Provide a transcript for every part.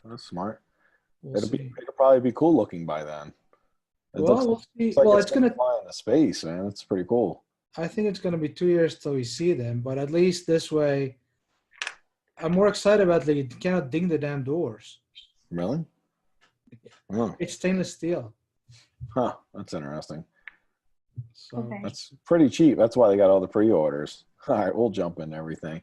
That's smart. We'll see. It'll probably be cool looking by then. It Well, we'll looks see. like Well, it's it's gonna gonna. fly into space, man. It's pretty cool. I think it's gonna be 2 years till we see them, but at least this way, I'm more excited about like you cannot ding the damn doors. Really? Oh, It's stainless steel, huh. That's interesting. so That's pretty cheap. That's why they got all the pre-orders. All right, we'll jump into everything.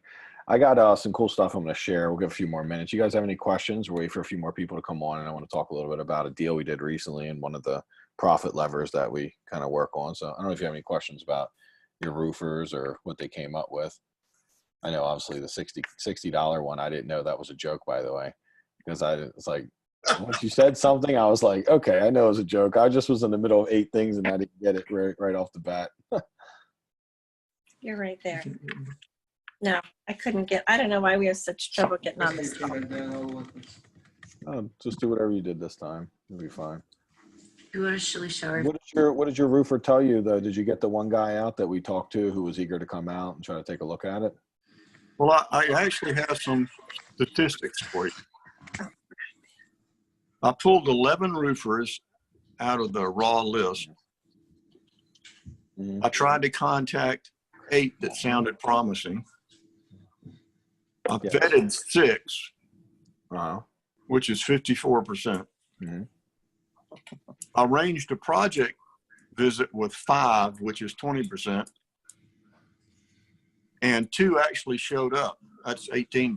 I got some cool stuff I'm going to share. We'll give a few more minutes. You guys have any questions? We'll wait for a few more people to come on, and I want to talk a little bit about a deal we did recently and one of the profit levers that we kind of work on. So I don't know if you have any questions about your roofers or what they came up with. I know obviously the $60 one, I didn't know that was a joke, by the way, because I was like, once you said something, I was like, okay, I know it was a joke. I just was in the middle of 8 things and I didn't get it right off the bat. You're right there. No, I couldn't get, I don't know why we have such trouble getting on this call. Just do whatever you did this time. You'll be fine. You want a chili shower? What did your roofer tell you though? Did you get the one guy out that we talked to who was eager to come out and try to take a look at it? Well, I actually have some statistics for you. I pulled 11 roofers out of the raw list. I tried to contact 8 that sounded promising. I vetted 6, which is 54%. I arranged a project visit with 5, which is 20%. And 2 actually showed up. That's 18%.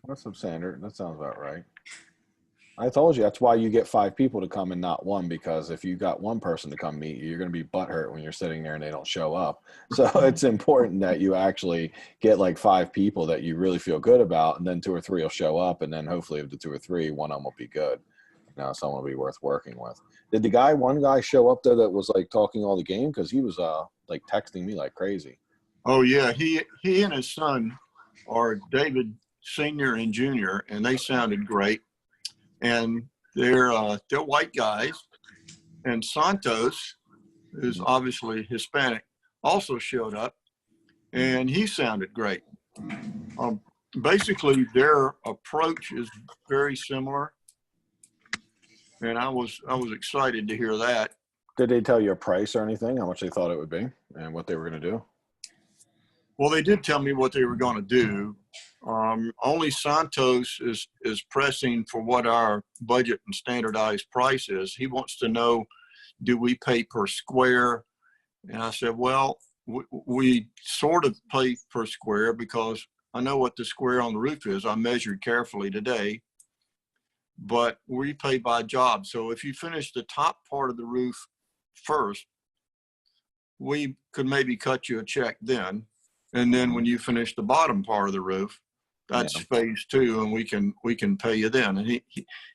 That's substandard. That sounds about right. I told you that's why you get 5 people to come and not 1, because if you got 1 person to come meet you, you're going to be butthurt when you're sitting there and they don't show up. So it's important that you actually get like 5 people that you really feel good about, and then 2 or 3 will show up, and then hopefully of the 2 or 3, one of them will be good. You know, someone will be worth working with. Did one guy show up there that was like talking all the game? Because he was like texting me like crazy. Oh yeah, he and his son are David Senior and Junior, and they sounded great. And they're white guys. And Santos, who's obviously Hispanic, also showed up, and he sounded great. Basically, their approach is very similar, and I was excited to hear that. Did they tell you a price or anything? How much they thought it would be, and what they were going to do? Well, they did tell me what they were going to do. Only Santos is pressing for what our budget and standardized price is. He wants to know, do we pay per square? And I said, well, we sort of pay per square because I know what the square on the roof is. I measured carefully today, but we pay by job. So if you finish the top part of the roof first, we could maybe cut you a check then. And then when you finish the bottom part of the roof, that's phase 2, and we can pay you then. And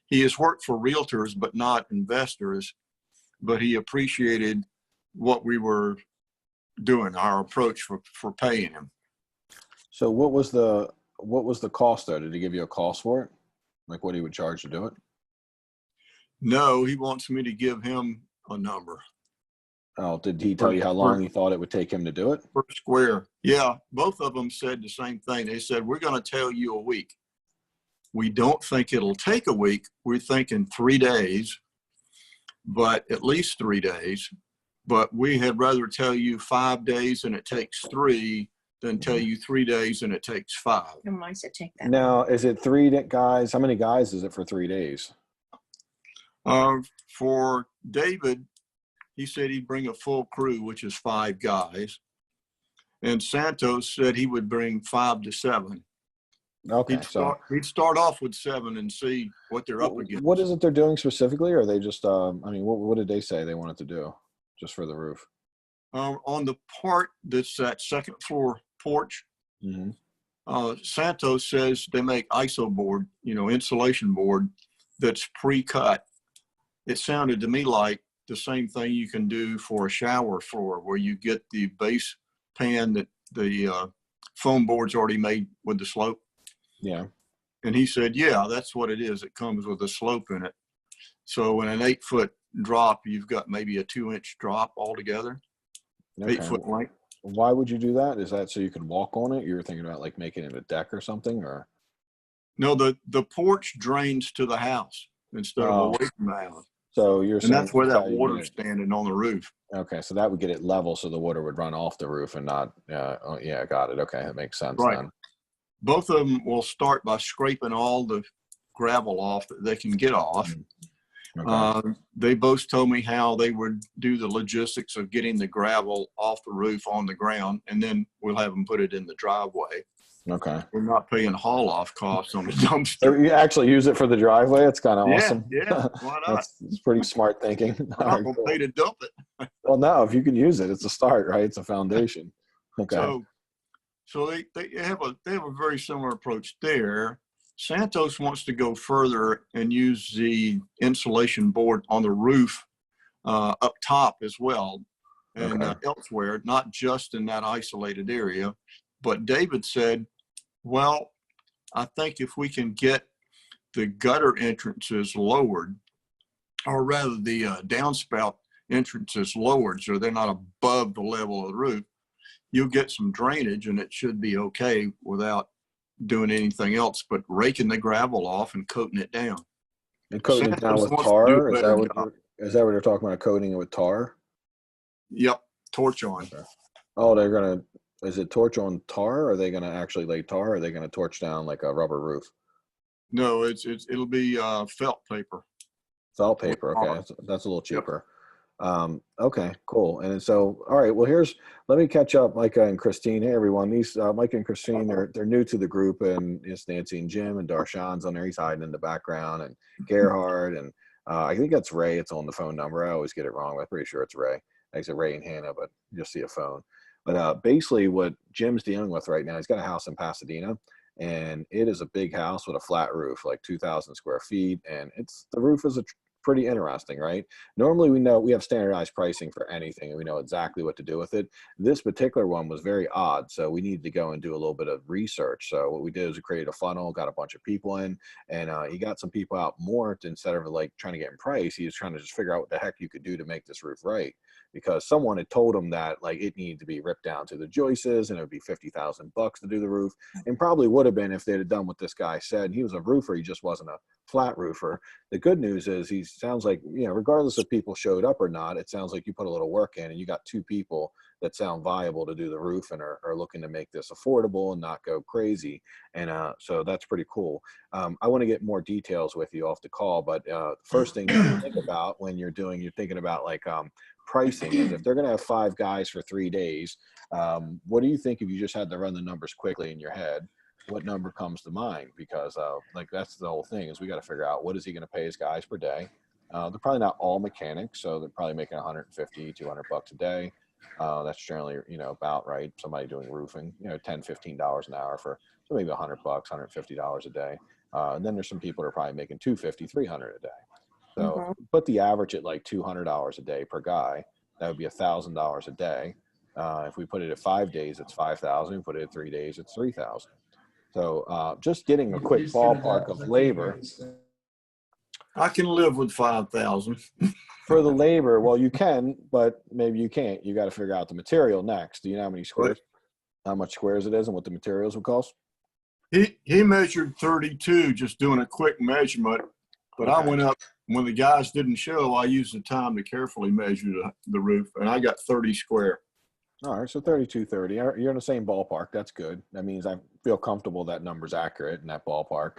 he has worked for realtors, but not investors, but he appreciated what we were doing, our approach for paying him. So what was the cost though? Did he give you a cost for it? Like what he would charge to do it? No, he wants me to give him a number. Oh, did he tell you how long he thought it would take him to do it? Per square. Yeah, both of them said the same thing. They said, we're going to tell you a week. We don't think it'll take a week. We're thinking 3 days, but at least 3 days. But we had rather tell you 5 days and it takes 3 than tell you 3 days and it takes 5. And why does it take that? Now, is it 3 guys? How many guys is it for 3 days? For David, he said he'd bring a full crew, which is 5 guys. And Santos said he would bring 5 to 7. Okay. He'd start off with 7 and see what they're up against. What is it they're doing specifically? Or are they just, I mean, what did they say they wanted to do just for the roof? On the part that's that second floor porch, Santos says they make ISO board, insulation board that's pre-cut. It sounded to me like the same thing you can do for a shower floor, where you get the base pan that the foam board's already made with the slope. Yeah. And he said, yeah, that's what it is. It comes with a slope in it. So in an 8-foot drop, you've got maybe a 2-inch drop altogether. Okay. 8-foot length. Why would you do that? Is that so you could walk on it? You were thinking about like making it a deck or something, or? No, the porch drains to the house instead of Oh. away from the house. So you're And saying that's where that's how that you water's get standing on the roof. it. Okay, so that would get it level, so the water would run off the roof and not. Oh, yeah, got it. Okay, that makes sense Right. then. Both of them will start by scraping all the gravel off that they can get off. Okay. They both told me how they would do the logistics of getting the gravel off the roof on the ground, and then we'll have them put it in the driveway. Okay. We're not paying haul off costs on the So dumpster. you actually use it for the driveway? It's kind of awesome. Yeah, why not? That's pretty smart thinking. I'm All not right, gonna cool. pay to dump it. Well, no, if you can use it, it's a start, right? It's a foundation. Okay. So they have a very similar approach there. Santos wants to go further and use the insulation board on the roof up top as well, and Okay. elsewhere, not just in that isolated area. But David said, well, I think if we can get the gutter entrances lowered, or rather the downspout entrances lowered so they're not above the level of the roof, you'll get some drainage and it should be okay without doing anything else but raking the gravel off and coating it down. And coating it down Santos with wants to do a tar? Is better that what job. is that what they're talking about? Coating it with tar? Yep, torch on. Oh, they're gonna. Is it torch on tar? Or are they gonna actually lay tar? Or are they gonna torch down like a rubber roof? No, it'll be felt paper. Felt paper. tar. Okay, that's a little cheaper. Okay, cool. And so, all right. Well, let me catch up, Micah and Christine. Hey, everyone. These Micah and Christine, they're new to the group, and it's Nancy and Jim, and Darshan's on there. He's hiding in the background, and Gerhard, and I think that's Ray. It's on the phone number. I always get it wrong, but I'm pretty sure it's Ray. I said Ray and Hannah, but you'll see a phone. But basically, what Jim's dealing with right now, he's got a house in Pasadena, and it is a big house with a flat roof, like 2,000 square feet, and the roof is pretty interesting, right? Normally, we have standardized pricing for anything, and we know exactly what to do with it. This particular one was very odd, so we needed to go and do a little bit of research. So what we did is we created a funnel, got a bunch of people in, and he got some people out more instead of like trying to get in price. He was trying to just figure out what the heck you could do to make this roof right, because someone had told him that like it needed to be ripped down to the joists, and it would be $50,000 to do the roof, and probably would have been if they'd have done what this guy said. He was a roofer; he just wasn't a flat roofer. The good news is he sounds like, regardless if people showed up or not, it sounds like you put a little work in and you got two people that sound viable to do the roof and are looking to make this affordable and not go crazy. And so that's pretty cool. I want to get more details with you off the call, but first thing you think about when you're thinking about like pricing is if they're going to have 5 guys for 3 days, what do you think if you just had to run the numbers quickly in your head? What number comes to mind? Because like that's the whole thing is we got to figure out what is he going to pay his guys per day. They're probably not all mechanics, so they're probably making $150, $200 a day. That's generally about right. Somebody doing roofing, $10, $15 an hour for so maybe $100, $150 a day. And then there's some people that are probably making $250, $300 a day. So put the average at like $200 a day per guy. That would be $1,000 a day. If we put it at 5 days, it's 5,000. Put it at 3 days, it's 3,000. So just getting a quick ballpark of labor. I can live with 5,000. For the labor, well, you can, but maybe you can't. You got to figure out the material next. Do you know how many squares, how much squares it is and what the materials would cost? He measured 32, just doing a quick measurement. But I went up, when the guys didn't show, I used the time to carefully measure the roof, and I got 30 square. All right, so 3230. You're in the same ballpark. That's good. That means I feel comfortable that number's accurate in that ballpark.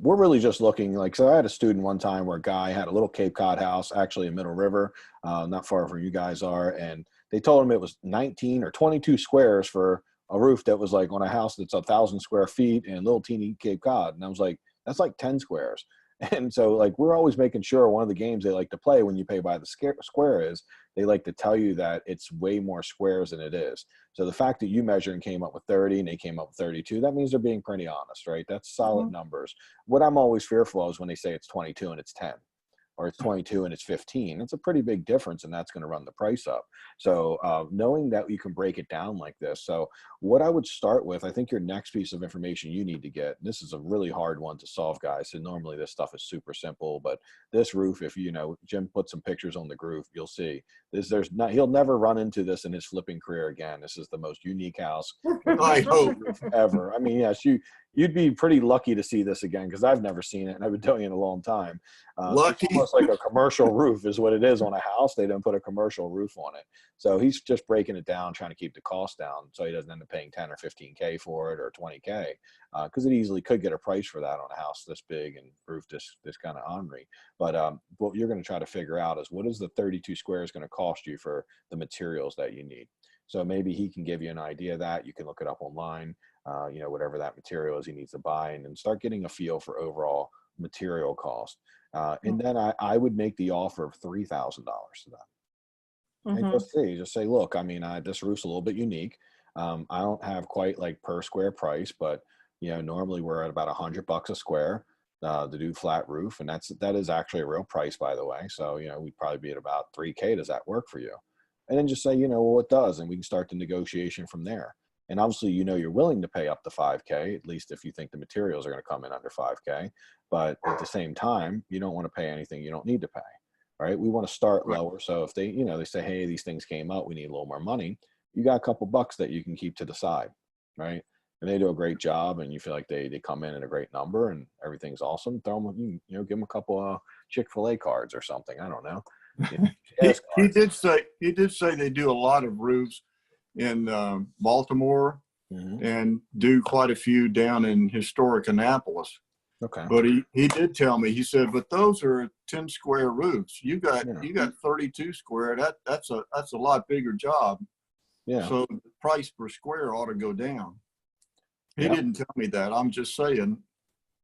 We're really just looking so I had a student one time where a guy had a little Cape Cod house, actually in Middle River, not far from you guys are, and they told him it was 19 or 22 squares for a roof that was like on a house that's 1,000 square feet in little teeny Cape Cod, and I was like, that's like 10 squares. And so like we're always making sure one of the games they like to play when you pay by the square is they like to tell you that it's way more squares than it is. So the fact that you measured and came up with 30 and they came up with 32, that means they're being pretty honest, right? That's solid numbers. What I'm always fearful of is when they say it's 22 and it's 10. Or it's 22 and it's 15. It's a pretty big difference, and that's going to run the price up. So knowing that you can break it down like this. So what I would start with, I think your next piece of information you need to get, and this is a really hard one to solve, guys. So normally this stuff is super simple, but this roof, if Jim put some pictures on the roof, you'll see he'll never run into this in his flipping career again. This is the most unique house I hope. ever. I mean, yes, you you'd be pretty lucky to see this again because I've never seen it and I've been doing it a long time. Lucky. It's almost like a commercial roof is what it is on a house. They don't put a commercial roof on it. So he's just breaking it down, trying to keep the cost down so he doesn't end up paying 10 or 15K for it or 20K because it easily could get a price for that on a house this big and roof this kind of ornery. But what you're going to try to figure out is what is the 32 squares going to cost you for the materials that you need. So maybe he can give you an idea of that. You can look it up online. Whatever that material is he needs to buy and then start getting a feel for overall material cost. And then I would make the offer of $3,000 to them. And just say, look, I mean, this roof's a little bit unique. I don't have quite like per square price, but normally we're at about $100 a square to do flat roof. And that is actually a real price, by the way. So, we'd probably be at about 3K. Does that work for you? And then just say, well, it does. And we can start the negotiation from there. And obviously, you're willing to pay up to 5K, at least if you think the materials are going to come in under 5K. But at the same time, you don't want to pay anything you don't need to pay. All right. We want to start lower. So if they say, hey, these things came up, we need a little more money. You got a couple bucks that you can keep to the side. Right. And they do a great job and you feel like they come in at a great number and everything's awesome. Throw them, give them a couple Chick-fil-A cards or something. I don't know. He did say they do a lot of roofs in Baltimore and do quite a few down in historic Annapolis. Okay. But he did tell me, he said, but those are 10 square roofs. You got 32 square. That's a lot bigger job. Yeah. So the price per square ought to go down. He didn't tell me that. I'm just saying.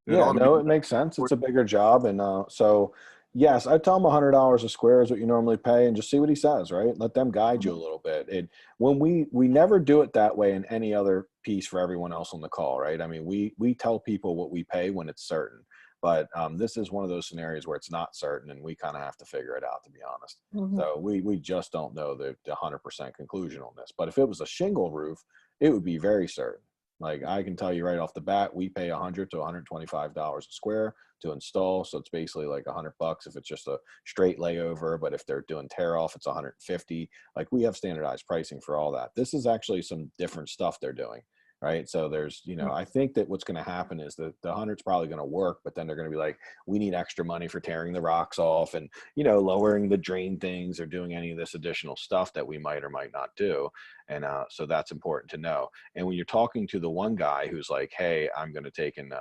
It makes sense. It's a bigger job. And so yes, I tell him $100 a square is what you normally pay and just see what he says, right? Let them guide you a little bit. When we never do it that way in any other piece for everyone else on the call, right? I mean, we tell people what we pay when it's certain, but this is one of those scenarios where it's not certain and we kind of have to figure it out, to be honest. So we just don't know the 100% conclusion on this. But if it was a shingle roof, it would be very certain. Like I can tell you right off the bat, we pay $100 to $125 a square to install. So it's basically like $100 if it's just a straight layover. But if they're doing tear off, it's $150. Like we have standardized pricing for all that. This is actually some different stuff they're doing, right? So there's, I think that what's going to happen is that the 100's probably going to work, but then they're going to be like, we need extra money for tearing the rocks off and, lowering the drain things or doing any of this additional stuff that we might or might not do. And so that's important to know. And when you're talking to the one guy who's like, hey, I'm going to take and,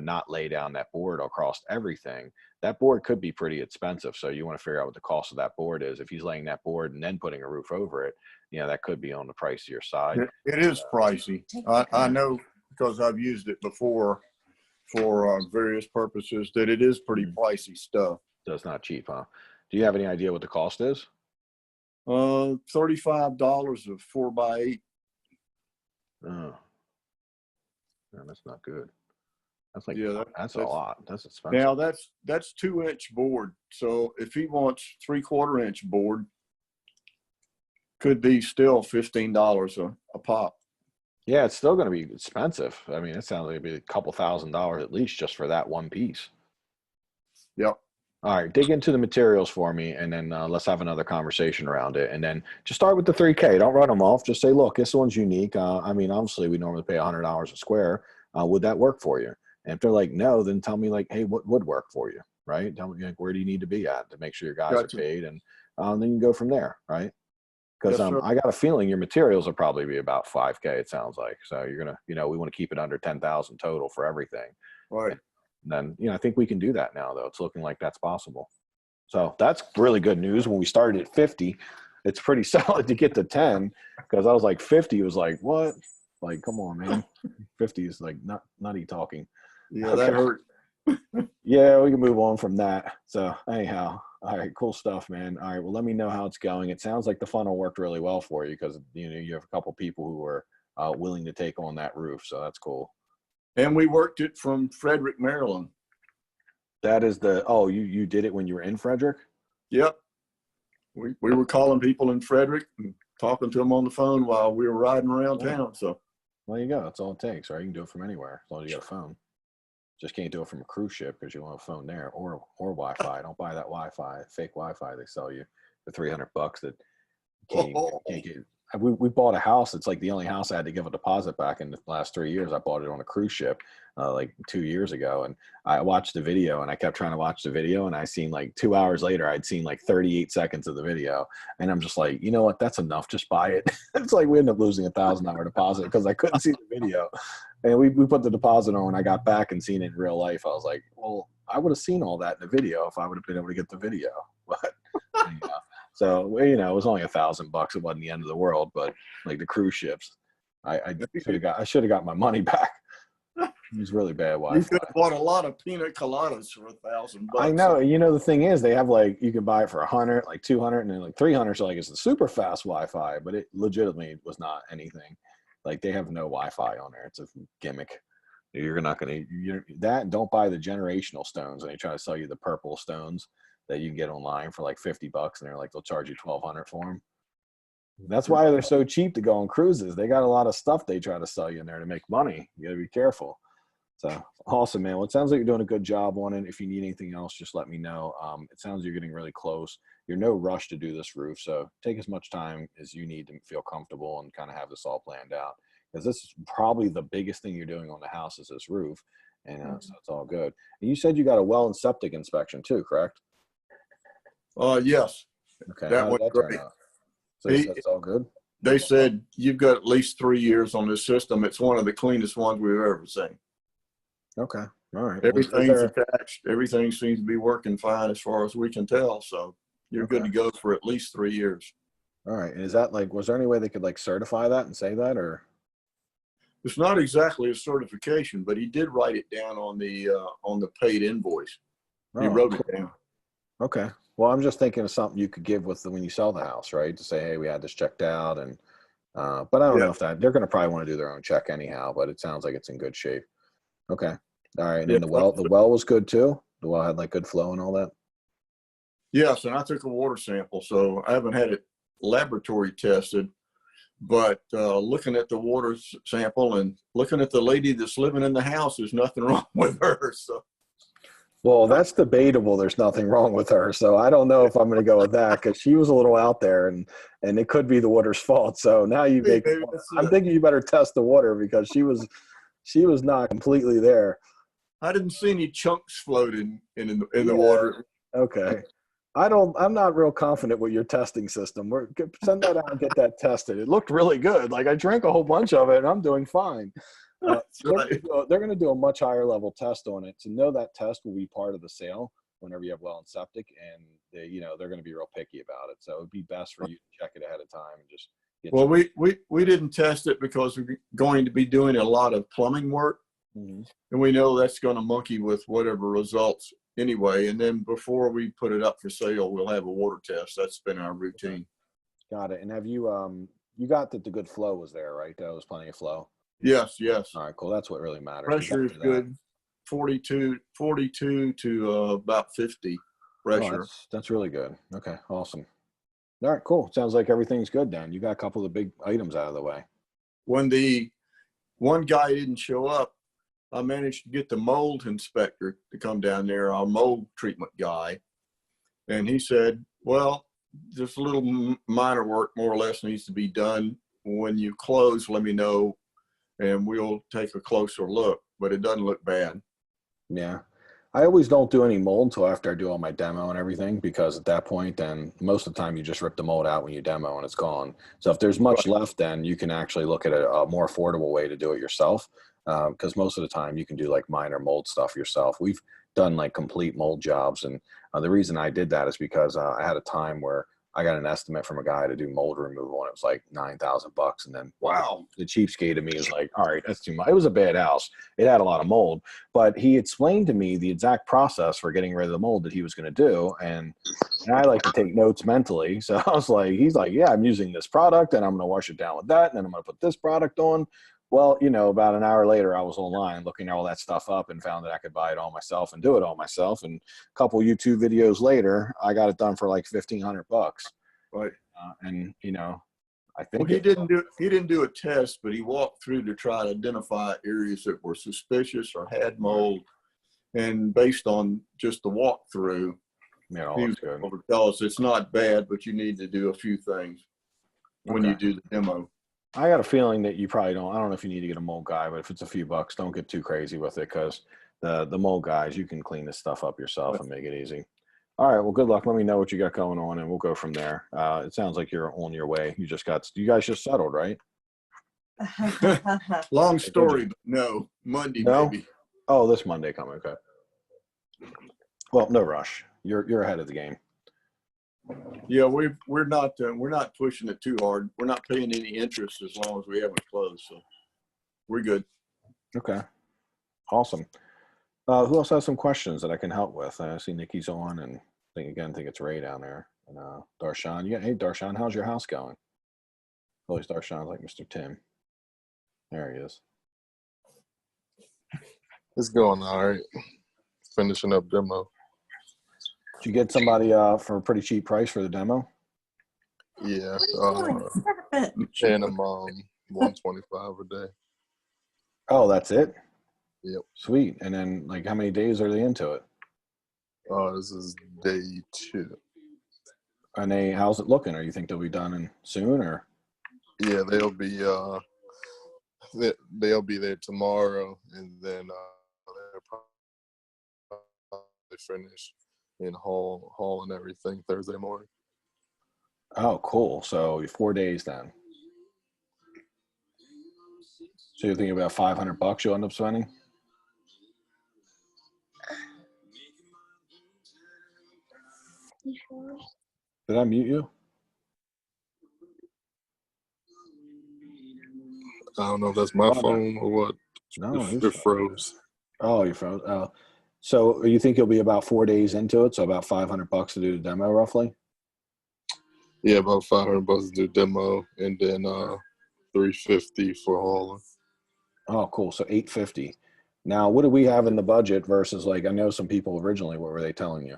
not lay down that board across everything, that board could be pretty expensive. So you want to figure out what the cost of that board is. If he's laying that board and then putting a roof over it, that could be on the pricier side. It is pricey. I know because I've used it before for various purposes that it is pretty pricey stuff. That's not cheap, huh? Do you have any idea what the cost is? $35 of 4x8. Oh, man, that's not good. That's like, that's a lot. That's expensive. Now that's 2-inch board. So if he wants 3/4 inch board, could be still $15 a pop. Yeah, it's still going to be expensive. I mean, it sounds like it'd be a couple $1,000s at least just for that one piece. Yep. All right, dig into the materials for me, and then let's have another conversation around it. And then just start with the 3K. Don't run them off. Just say, look, this one's unique. I mean, obviously, we normally pay $100 a square. Would that work for you? And if they're like, no, then tell me like, hey, what would work for you, right? Tell me like, where do you need to be at to make sure your guys are paid, and then you can go from there, right? Because I got a feeling your materials will probably be about 5K. It sounds like so. You're gonna, we want to keep it under 10,000 total for everything, right? And then I think we can do that now, though. It's looking like that's possible. So that's really good news. When we started at 50, it's pretty solid to get to 10 because I was like 50 was like what? Like come on, man. 50 is like nutty talking. Yeah, that hurt. Yeah, we can move on from that. So anyhow, all right, cool stuff, man. All right, well, let me know how it's going. It sounds like the funnel worked really well for you because you have a couple people who were willing to take on that roof, so that's cool. And we worked it from Frederick, Maryland. That is you did it when you were in Frederick? Yep. We were calling people in Frederick and talking to them on the phone while we were riding around town. So well, there you go. That's all it takes, right? You can do it from anywhere as long as you got a phone. Just can't do it from a cruise ship because you want a phone there or Wi-Fi. Don't buy that Wi-Fi, fake Wi-Fi they sell you for $300 that you can't get we bought a house. It's like the only house I had to give a deposit back in the last 3 years. I bought it on a cruise ship like 2 years ago, and I watched the video, and I kept trying to watch the video, and I seen like 2 hours later, I'd seen like 38 seconds of the video, and I'm just like, you know what, that's enough, just buy it. It's like we ended up losing $1,000 deposit because I couldn't see the video, and we put the deposit on. When I got back and seen it in real life, I was like, well, I would have seen all that in the video if I would have been able to get the video, but. So, you know, it was only $1,000. It wasn't the end of the world, but like the cruise ships, I should have got my money back. It was really bad Wi-Fi. You could have bought a lot of pina coladas for $1,000. I know. You know, the thing is, they have like, you can buy it for 100, like 200, and then like 300. So like it's the super fast Wi-Fi, but it legitimately was not anything. Like they have no Wi-Fi on there. It's a gimmick. You're not going to that. Don't buy the generational stones, and they try to sell you the purple stones that you can get online for like $50, and they're like, they'll charge you $1,200 for them. That's why they're so cheap to go on cruises. They got a lot of stuff they try to sell you in there to make money. You got to be careful. So awesome, man. Well, it sounds like you're doing a good job on it. If you need anything else, just let me know. It sounds like you're getting really close. You're no rush to do this roof, so take as much time as you need to feel comfortable and kind of have this all planned out, because this is probably the biggest thing you're doing on the house is this roof, and so it's all good. And you said you got a well and septic inspection too, correct? Yes. Okay. That How did went that turn great. out? So you said it's all good? They said you've got at least 3 years on this system. It's one of the cleanest ones we've ever seen. Okay. All right. Everything's attached. Everything seems to be working fine as far as we can tell. So you're good to go for at least 3 years. All right. And is that like, was there any way they could like certify that and say that, or? It's not exactly a certification, but he did write it down on the paid invoice. He wrote it down. Okay. Well, I'm just thinking of something you could give with when you sell the house, right? To say, hey, we had this checked out, and but I don't know if they're going to probably want to do their own check anyhow. But it sounds like it's in good shape. Okay. All right. And then the well was good too. The well had like good flow and all that. Yes, and I took a water sample, so I haven't had it laboratory tested. But looking at the water sample and looking at the lady that's living in the house, there's nothing wrong with her. So. Well, that's debatable. There's nothing wrong with her. So I don't know if I'm going to go with that, because she was a little out there, and it could be the water's fault. So now I'm thinking you better test the water, because she was not completely there. I didn't see any chunks floating in the water. Okay. I'm not real confident with your testing system. Send that out and get that tested. It looked really good. Like I drank a whole bunch of it and I'm doing fine. They're going to do a much higher level test on it. To know that test will be part of the sale whenever you have well and septic, and they're going to be real picky about it. So it'd be best for you to check it ahead of time and just get. Well, we didn't test it because we're going to be doing a lot of plumbing work, and we know that's going to monkey with whatever results anyway. And then before we put it up for sale, we'll have a water test. That's been our routine. Got it. And have you you got that the good flow was there, right? There was plenty of flow. Yes. All right, cool. That's what really matters. Pressure is good. 42 to about 50 pressure. That's really good. Okay, awesome. All right, cool. Sounds like everything's good then. You got a couple of big items out of the way. When the one guy didn't show up, I managed to get the mold inspector to come down there, our mold treatment guy. And he said, well, just a little minor work more or less needs to be done. When you close, let me know, and we'll take a closer look, but it doesn't look bad. Yeah. I always don't do any mold until after I do all my demo and everything, because at that point, then most of the time you just rip the mold out when you demo and it's gone. So if there's much left, then you can actually look at a more affordable way to do it yourself. Because most of the time you can do like minor mold stuff yourself. We've done like complete mold jobs. And the reason I did that is because I had a time where I got an estimate from a guy to do mold removal, and it was like $9,000. And then wow, the cheapskate of me is like, all right, that's too much. It was a bad house. It had a lot of mold, but he explained to me the exact process for getting rid of the mold that he was going to do. And I like to take notes mentally. So I was like, he's like, yeah, I'm using this product and I'm going to wash it down with that. And then I'm going to put this product on. Well, about an hour later, I was online looking all that stuff up and found that I could buy it all myself and do it all myself. And a couple YouTube videos later, I got it done for like $1,500. Right. And I think he didn't do a test, but he walked through to try to identify areas that were suspicious or had mold. And based on just the walkthrough, he was able to tell us it's not bad, but you need to do a few things. when you do the demo. I got a feeling that you probably don't. I don't know if you need to get a mold guy, but if it's a few bucks, don't get too crazy with it because the mold guys, you can clean this stuff up yourself and make it easy. All right. Well, good luck. Let me know what you got going on, and we'll go from there. It sounds like you're on your way. You guys just settled, right? Long story, but no, Monday No? maybe. Oh, this Monday coming. Okay. Well, no rush. You're ahead of the game. Yeah, we're not pushing it too hard. We're not paying any interest as long as we haven't closed, so we're good. Okay. Awesome. Who else has some questions that I can help with? I see Nikki's on, and I think it's Ray down there. And Darshan. Hey, Darshan, how's your house going? Always Darshan's like Mr. Tim. There he is. It's going all right. Finishing up demo. Did you get somebody for a pretty cheap price for the demo? Yeah. Stop it. Paying them $125 a day. Oh, that's it? Yep. Sweet. And then, like, how many days are they into it? This is day 2. And how's it looking? Or you think they'll be done soon, or? Yeah, they'll be there tomorrow, and then they'll probably finish in hall and everything Thursday morning. Oh, cool. So 4 days then. So you're thinking about $500 you'll end up spending? Did I mute you? I don't know if that's my phone or what. No, It froze. Oh, you froze. Oh, so you think you'll be about 4 days into it? So about $500 to do the demo, roughly. Yeah, about $500 to do demo, and then $350 for hauling. Oh, cool. So $850. Now, what do we have in the budget versus, like, I know some people originally, what were they telling you?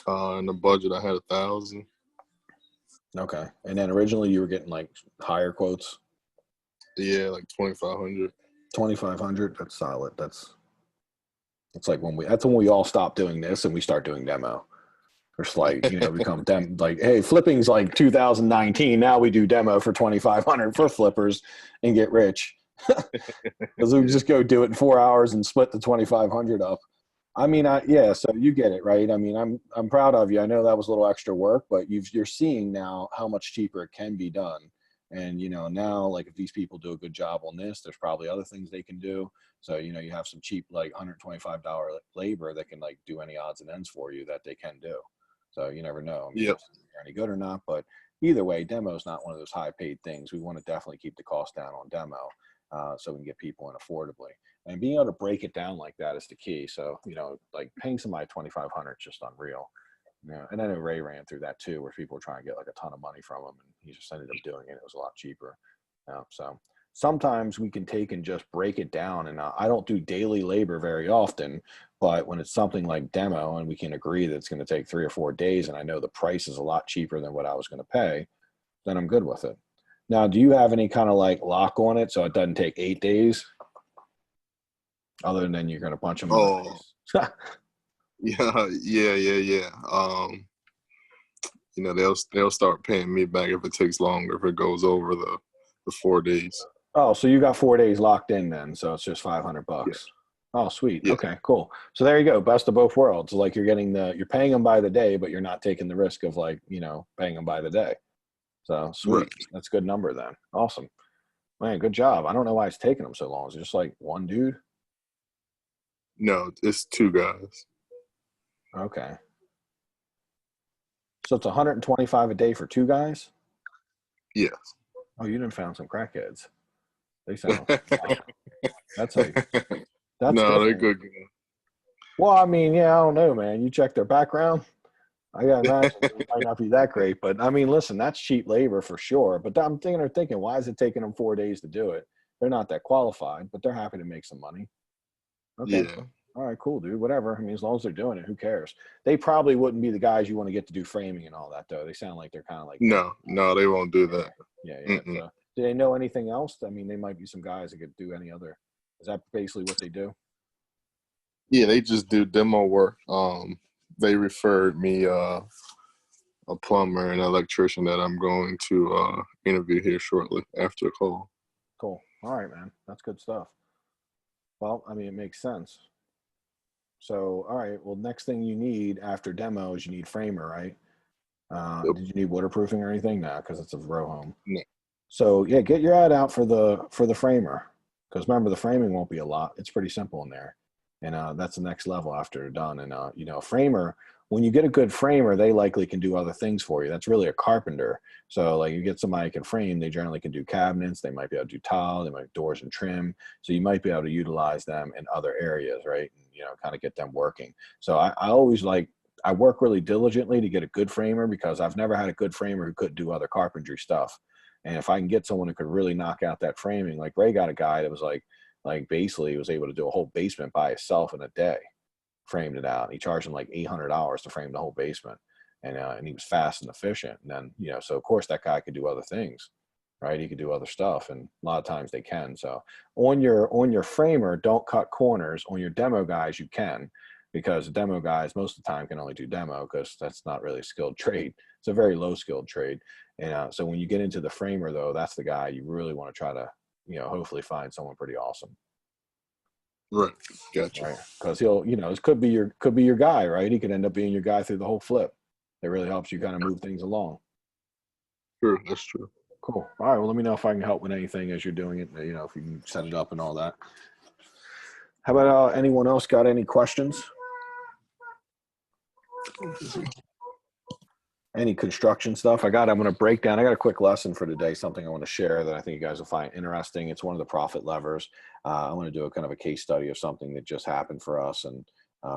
In the budget, I had $1,000. Okay. And then originally you were getting like higher quotes? Yeah, like 2,500. 2,500. That's solid. That's like that's when we all stop doing this and we start doing demo. It's like, become like, hey, flipping's like 2019. Now we do demo for 2,500 for flippers and get rich. Because we just go do it in 4 hours and split the 2,500 up. I mean, yeah, so you get it, right? I mean, I'm proud of you. I know that was a little extra work, but you're seeing now how much cheaper it can be done. And, now, like, if these people do a good job on this, there's probably other things they can do. So, you have some cheap, like, $125 labor that can, like, do any odds and ends for you that they can do. So you never know. I mean, Yep. if they're any good or not. But either way, demo is not one of those high-paid things. We want to definitely keep the cost down on demo so we can get people in affordably. And being able to break it down like that is the key. So, like paying somebody $2,500 is just unreal. And I know Ray ran through that too, where people were trying to get like a ton of money from him, and he just ended up doing it. It was a lot cheaper. So sometimes we can take and just break it down. And I don't do daily labor very often, but when it's something like demo and we can agree that it's going to take 3 or 4 days, and I know the price is a lot cheaper than what I was going to pay, then I'm good with it. Now, do you have any kind of like lock on it so it doesn't take 8 days? Other than you're going to punch them. Oh, yeah. They'll start paying me back if it takes longer, if it goes over the 4 days. Oh, so you got 4 days locked in then. So it's just $500. Yeah. Oh, sweet. Yeah. Okay, cool. So there you go. Best of both worlds. Like you're paying them by the day, but you're not taking the risk of like, paying them by the day. So sweet. Right. That's a good number then. Awesome. Man, good job. I don't know why it's taking them so long. Is it just like one dude? No, it's 2 guys. Okay. So it's 125 a day for 2 guys? Yes. Oh, you done found some crackheads. They sound that's like that's no, they're different. good. Well, I mean, yeah, I don't know, man. You check their background. I gotta imagine it might not be that great, but I mean, listen, that's cheap labor for sure. But I'm thinking, why is it taking them 4 days to do it? They're not that qualified, but they're happy to make some money. Okay. Yeah. All right, cool, dude. Whatever. I mean, as long as they're doing it, who cares? They probably wouldn't be the guys you want to get to do framing and all that, though. They sound like they're kind of like No, they won't do that. Yeah. Mm-mm. So, do they know anything else? I mean, they might be some guys that could do any other. Is that basically what they do? Yeah, they just do demo work. They referred me a plumber and electrician that I'm going to interview here shortly after the call. Cool. All right, man. That's good stuff. Well, I mean, it makes sense. So, all right. Well, next thing you need after demo is you need framer, right? Yep. Did you need waterproofing or anything? No, because it's a row home. No. So yeah, get your ad out for the framer, because remember the framing won't be a lot. It's pretty simple in there, and that's the next level after they're done. And you know, framer. When you get a good framer, they likely can do other things for you. That's really a carpenter. So like you get somebody who can frame, they generally can do cabinets. They might be able to do tile. They might do doors and trim. So you might be able to utilize them in other areas, right? And, you know, kind of get them working. So I always like. I work really diligently to get a good framer because I've never had a good framer who couldn't do other carpentry stuff. And if I can get someone who could really knock out that framing, like Ray got a guy that was like basically he was able to do a whole basement by himself in a day, framed it out. He charged him like $800 to frame the whole basement. And he was fast and efficient. And then, you know, so of course that guy could do other things, right? He could do other stuff. And a lot of times they can. So on your framer, don't cut corners. On your demo guys, you can. Because the demo guys most of the time can only do demo because that's not really a skilled trade. It's a very low skilled trade. And so when you get into the framer though, that's the guy you really want to try to, you know, hopefully find someone pretty awesome. Right. Gotcha. Right. Because he'll, you know, this could be your guy, right? He could end up being your guy through the whole flip. It really helps you kind of move things along. True. That's true. Cool. All right. Well, let me know if I can help with anything as you're doing it, you know, if you can set it up and all that. How about anyone else got any questions? Any construction stuff? I'm going to break down. I got a quick lesson for today, something I want to share that I think you guys will find interesting. It's one of the profit levers. I want to do a kind of a case study of something that just happened for us, and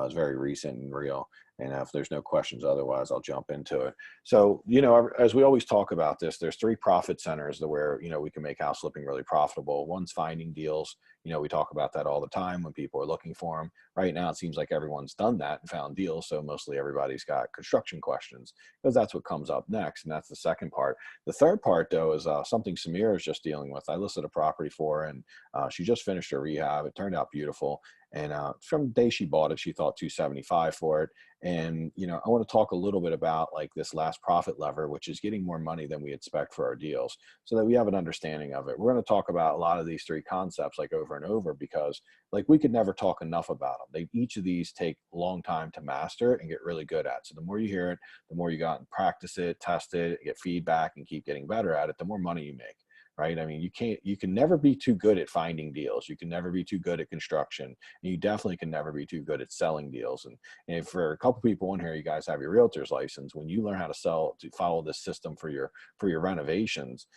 it's very recent and real. And if there's no questions otherwise, I'll jump into it. So, you know, as we always talk about this, there's 3 profit centers where, you know, we can make house flipping really profitable. One's finding deals. You know, we talk about that all the time when people are looking for them. Right now, it seems like everyone's done that and found deals. So mostly everybody's got construction questions because that's what comes up next. And that's the second part. The third part, though, is something Samira is just dealing with. I listed a property for her, and she just finished her rehab. It turned out beautiful. And from the day she bought it, she thought $275 for it. And, you know, I want to talk a little bit about like this last profit lever, which is getting more money than we expect for our deals so that we have an understanding of it. We're going to talk about a lot of these 3 concepts like over and over because like we could never talk enough about them. Each of these take a long time to master and get really good at. So the more you hear it, the more you got and practice it, test it, get feedback and keep getting better at it, the more money you make. Right? I mean, you can never be too good at finding deals. You can never be too good at construction. And you definitely can never be too good at selling deals. And if for a couple people in here, you guys have your realtor's license, when you learn how to follow this system for your renovations,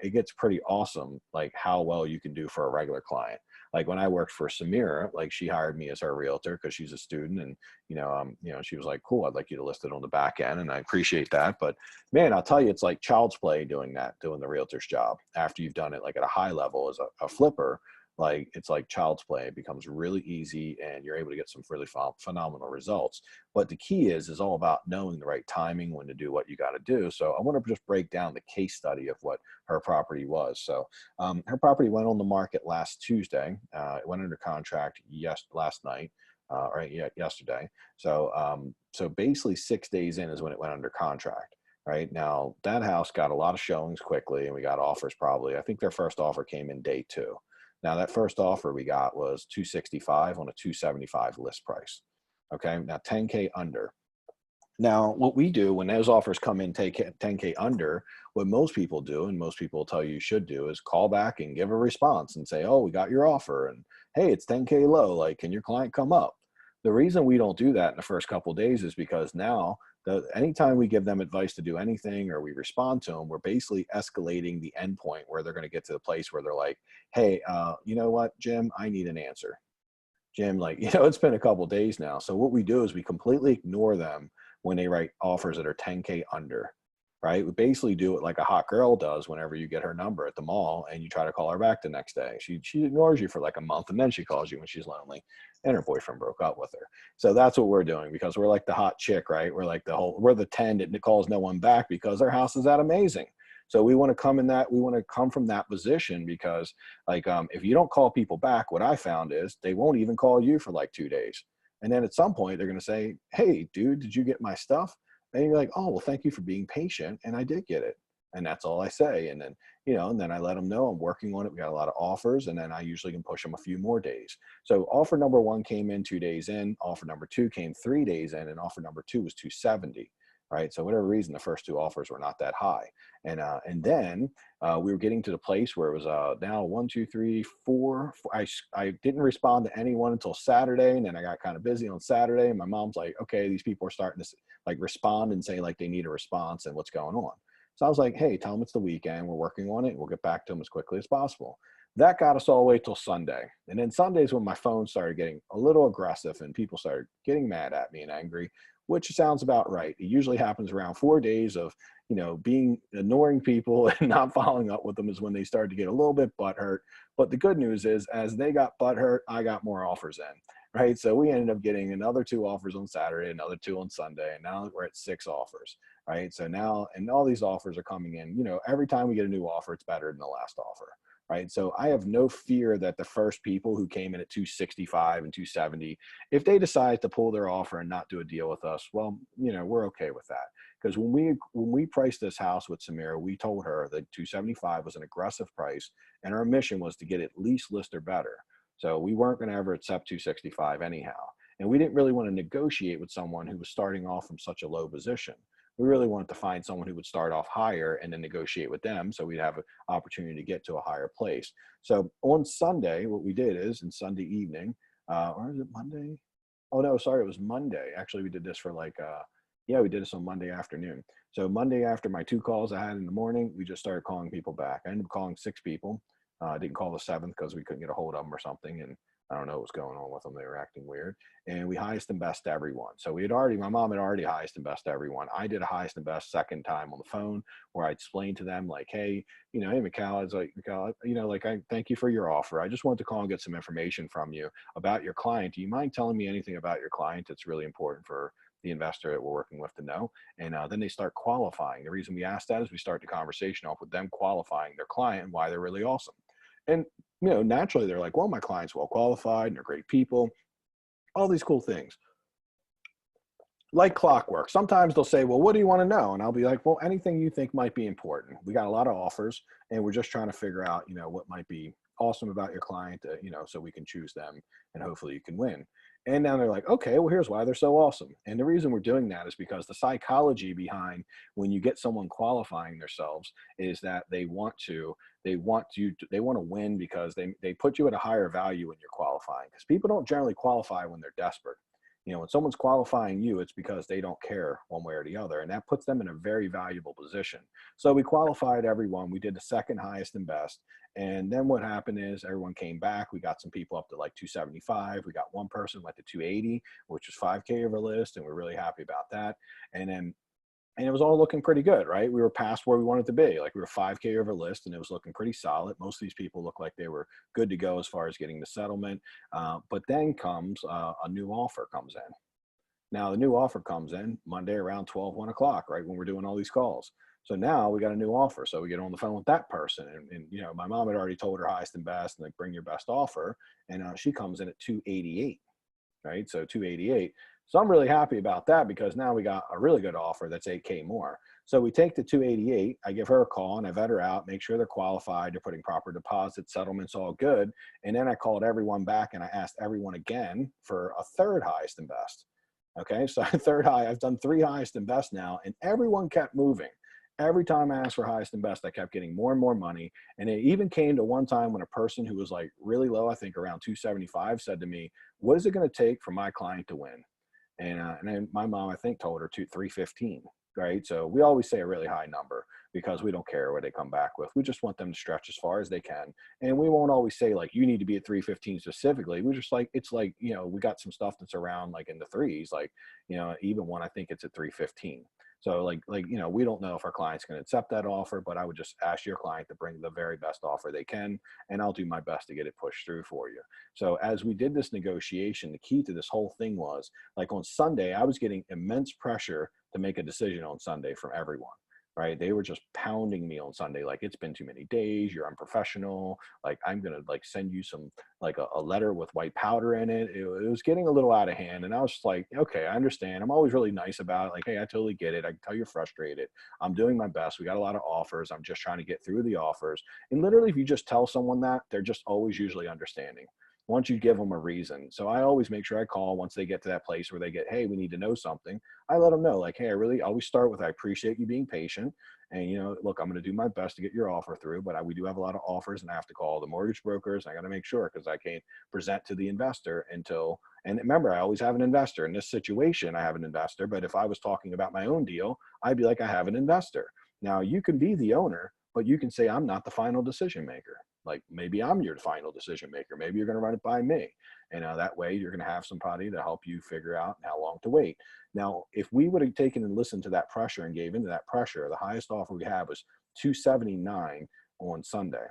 it gets pretty awesome, like how well you can do for a regular client. Like when I worked for Samira, like she hired me as her realtor because she's a student, and you know, she was like, "Cool, I'd like you to list it on the back end," and I appreciate that. But man, I'll tell you, it's like child's play doing the realtor's job after you've done it like at a high level as a flipper. Like it's like child's play. It becomes really easy and you're able to get some really phenomenal results. But the key is all about knowing the right timing when to do what you got to do. So I want to just break down the case study of what her property was. So her property went on the market last Tuesday. It went under contract last night. Yesterday. So basically 6 days in is when it went under contract. Right now, that house got a lot of showings quickly, and we got offers probably. I think their first offer came in day 2. Now that first offer we got was $265 on a $275 list price. Okay, now 10K under. Now, what we do when those offers come in, take 10K under, what most people do, and most people will tell you should do, is call back and give a response and say, "Oh, we got your offer, and hey, it's 10K low. Like, can your client come up?" The reason we don't do that in the first couple of days is because now, anytime we give them advice to do anything or we respond to them, we're basically escalating the endpoint where they're going to get to the place where they're like, "Hey, you know what, Jim, I need an answer." Jim, like, it's been a couple of days now. So what we do is we completely ignore them when they write offers that are 10K under, right? We basically do it like a hot girl does whenever you get her number at the mall and you try to call her back the next day. She ignores you for like a month and then she calls you when she's lonely and her boyfriend broke up with her. So that's what we're doing because we're like the hot chick, right? We're like we're the 10 that calls no one back because their house is that amazing. So we want to come from that position because like, if you don't call people back, what I found is they won't even call you for like 2 days. And then at some point they're going to say, "Hey dude, did you get my stuff?" And you're like, oh, well, thank you for being patient. And I did get it. And that's all I say. And then, and then I let them know I'm working on it. We got a lot of offers, and then I usually can push them a few more days. So offer number 1 came in 2 days in, offer number 2 came 3 days in, and offer number 2 was 270. Right. So whatever reason, the first 2 offers were not that high. And then we were getting to the place where it was now 1, 2, 3, 4. I didn't respond to anyone until Saturday. And then I got kind of busy on Saturday. And my mom's like, okay, these people are starting to like respond and say like they need a response and what's going on. So I was like, hey, tell them it's the weekend. We're working on it. We'll get back to them as quickly as possible. That got us all the way till Sunday. And then Sundays when my phone started getting a little aggressive and people started getting mad at me and angry, which sounds about right. It usually happens around 4 days of, being ignoring people and not following up with them is when they started to get a little bit butthurt. But the good news is as they got butthurt, I got more offers in, right? So we ended up getting another 2 offers on Saturday, another 2 on Sunday, and now we're at 6 offers, right? So now, and all these offers are coming in, every time we get a new offer, it's better than the last offer. Right. So I have no fear that the first people who came in at 265 and 270, if they decide to pull their offer and not do a deal with us, well, we're okay with that. Because when we priced this house with Samira, we told her that 275 was an aggressive price and our mission was to get at least list or better. So we weren't going to ever accept 265 anyhow. And we didn't really want to negotiate with someone who was starting off from such a low position. We really wanted to find someone who would start off higher and then negotiate with them so we'd have an opportunity to get to a higher place. So on Sunday, what we did is in Sunday evening, or is it Monday? Oh, no, sorry, it was Monday. Actually, we did this for we did this on Monday afternoon. So Monday after my 2 calls I had in the morning, we just started calling people back. I ended up calling 6 people. I didn't call the 7th because we couldn't get a hold of them or something. And I don't know what was going on with them. They were acting weird. And we highest and best everyone. So my mom had already highest and best everyone. I did a highest and best second time on the phone where I explained to them like, hey, hey, Mikal, it's like, Mikal, I thank you for your offer. I just wanted to call and get some information from you about your client. Do you mind telling me anything about your client that's really important for the investor that we're working with to know? And then they start qualifying. The reason we ask that is we start the conversation off with them qualifying their client and why they're really awesome. And naturally they're like, well, my client's well qualified and they're great people, all these cool things. Like clockwork. Sometimes they'll say, well, what do you want to know? And I'll be like, well, anything you think might be important. We got a lot of offers and we're just trying to figure out, what might be awesome about your client, so we can choose them and hopefully you can win. And now they're like, okay, well, here's why they're so awesome. And the reason we're doing that is because the psychology behind when you get someone qualifying themselves is that they want to win because they put you at a higher value when you're qualifying, because people don't generally qualify when they're desperate. When someone's qualifying you, it's because they don't care one way or the other. And that puts them in a very valuable position. So we qualified everyone. We did the second highest and best. And then what happened is everyone came back. We got some people up to like 275. We got one person went to 280, which was 5K over list. And we're really happy about that. And it was all looking pretty good, right? We were past where we wanted to be. Like we were 5K over list and it was looking pretty solid. Most of these people looked like they were good to go as far as getting the settlement. But then comes a new offer comes in. Now the new offer comes in Monday around 1 o'clock, right? When we're doing all these calls. So now we got a new offer. So we get on the phone with that person. And my mom had already told her highest and best and like bring your best offer. And she comes in at 288, right? So 288. So I'm really happy about that because now we got a really good offer that's 8K more. So we take the 288, I give her a call and I vet her out, make sure they're qualified, they're putting proper deposits, settlements, all good. And then I called everyone back and I asked everyone again for a third highest and best. Okay, so third high, I've done 3 highest and best now and everyone kept moving. Every time I asked for highest and best, I kept getting more and more money. And it even came to one time when a person who was like really low, I think around 275, said to me, what is it going to take for my client to win? And then my mom, I think, told her 315, right? So we always say a really high number because we don't care what they come back with. We just want them to stretch as far as they can. And we won't always say like, you need to be at 315 specifically. We just like, it's like, we got some stuff that's around like in the threes, like, even one, I think it's at 315. So like, we don't know if our client's going to accept that offer, but I would just ask your client to bring the very best offer they can, and I'll do my best to get it pushed through for you. So as we did this negotiation, the key to this whole thing was like on Sunday, I was getting immense pressure to make a decision on Sunday from everyone. right? They were just pounding me on Sunday. Like, it's been too many days. You're unprofessional. Like, I'm going to like send you some, like a letter with white powder in it. It was getting a little out of hand. And I was just like, okay, I understand. I'm always really nice about it. Like, hey, I totally get it. I can tell you're frustrated. I'm doing my best. We got a lot of offers. I'm just trying to get through the offers. And literally, if you just tell someone that, they're just always usually understanding once you give them a reason. So I always make sure I call once they get to that place where they get, hey, we need to know something. I let them know, like, hey, I really always start with, I appreciate you being patient. And, you know, look, I'm going to do my best to get your offer through, but we do have a lot of offers and I have to call the mortgage brokers. I got to make sure because I can't present to the investor until, and remember, I always have an investor. In this situation, I have an investor, but if I was talking about my own deal, I'd be like, I have an investor. Now, you can be the owner, but you can say, I'm not the final decision maker. Like, maybe I'm your final decision maker. Maybe you're going to run it by me. And that way you're going to have somebody to help you figure out how long to wait. Now, if we would have taken and listened to that pressure and gave into that pressure, the highest offer we had was $279 on Sunday.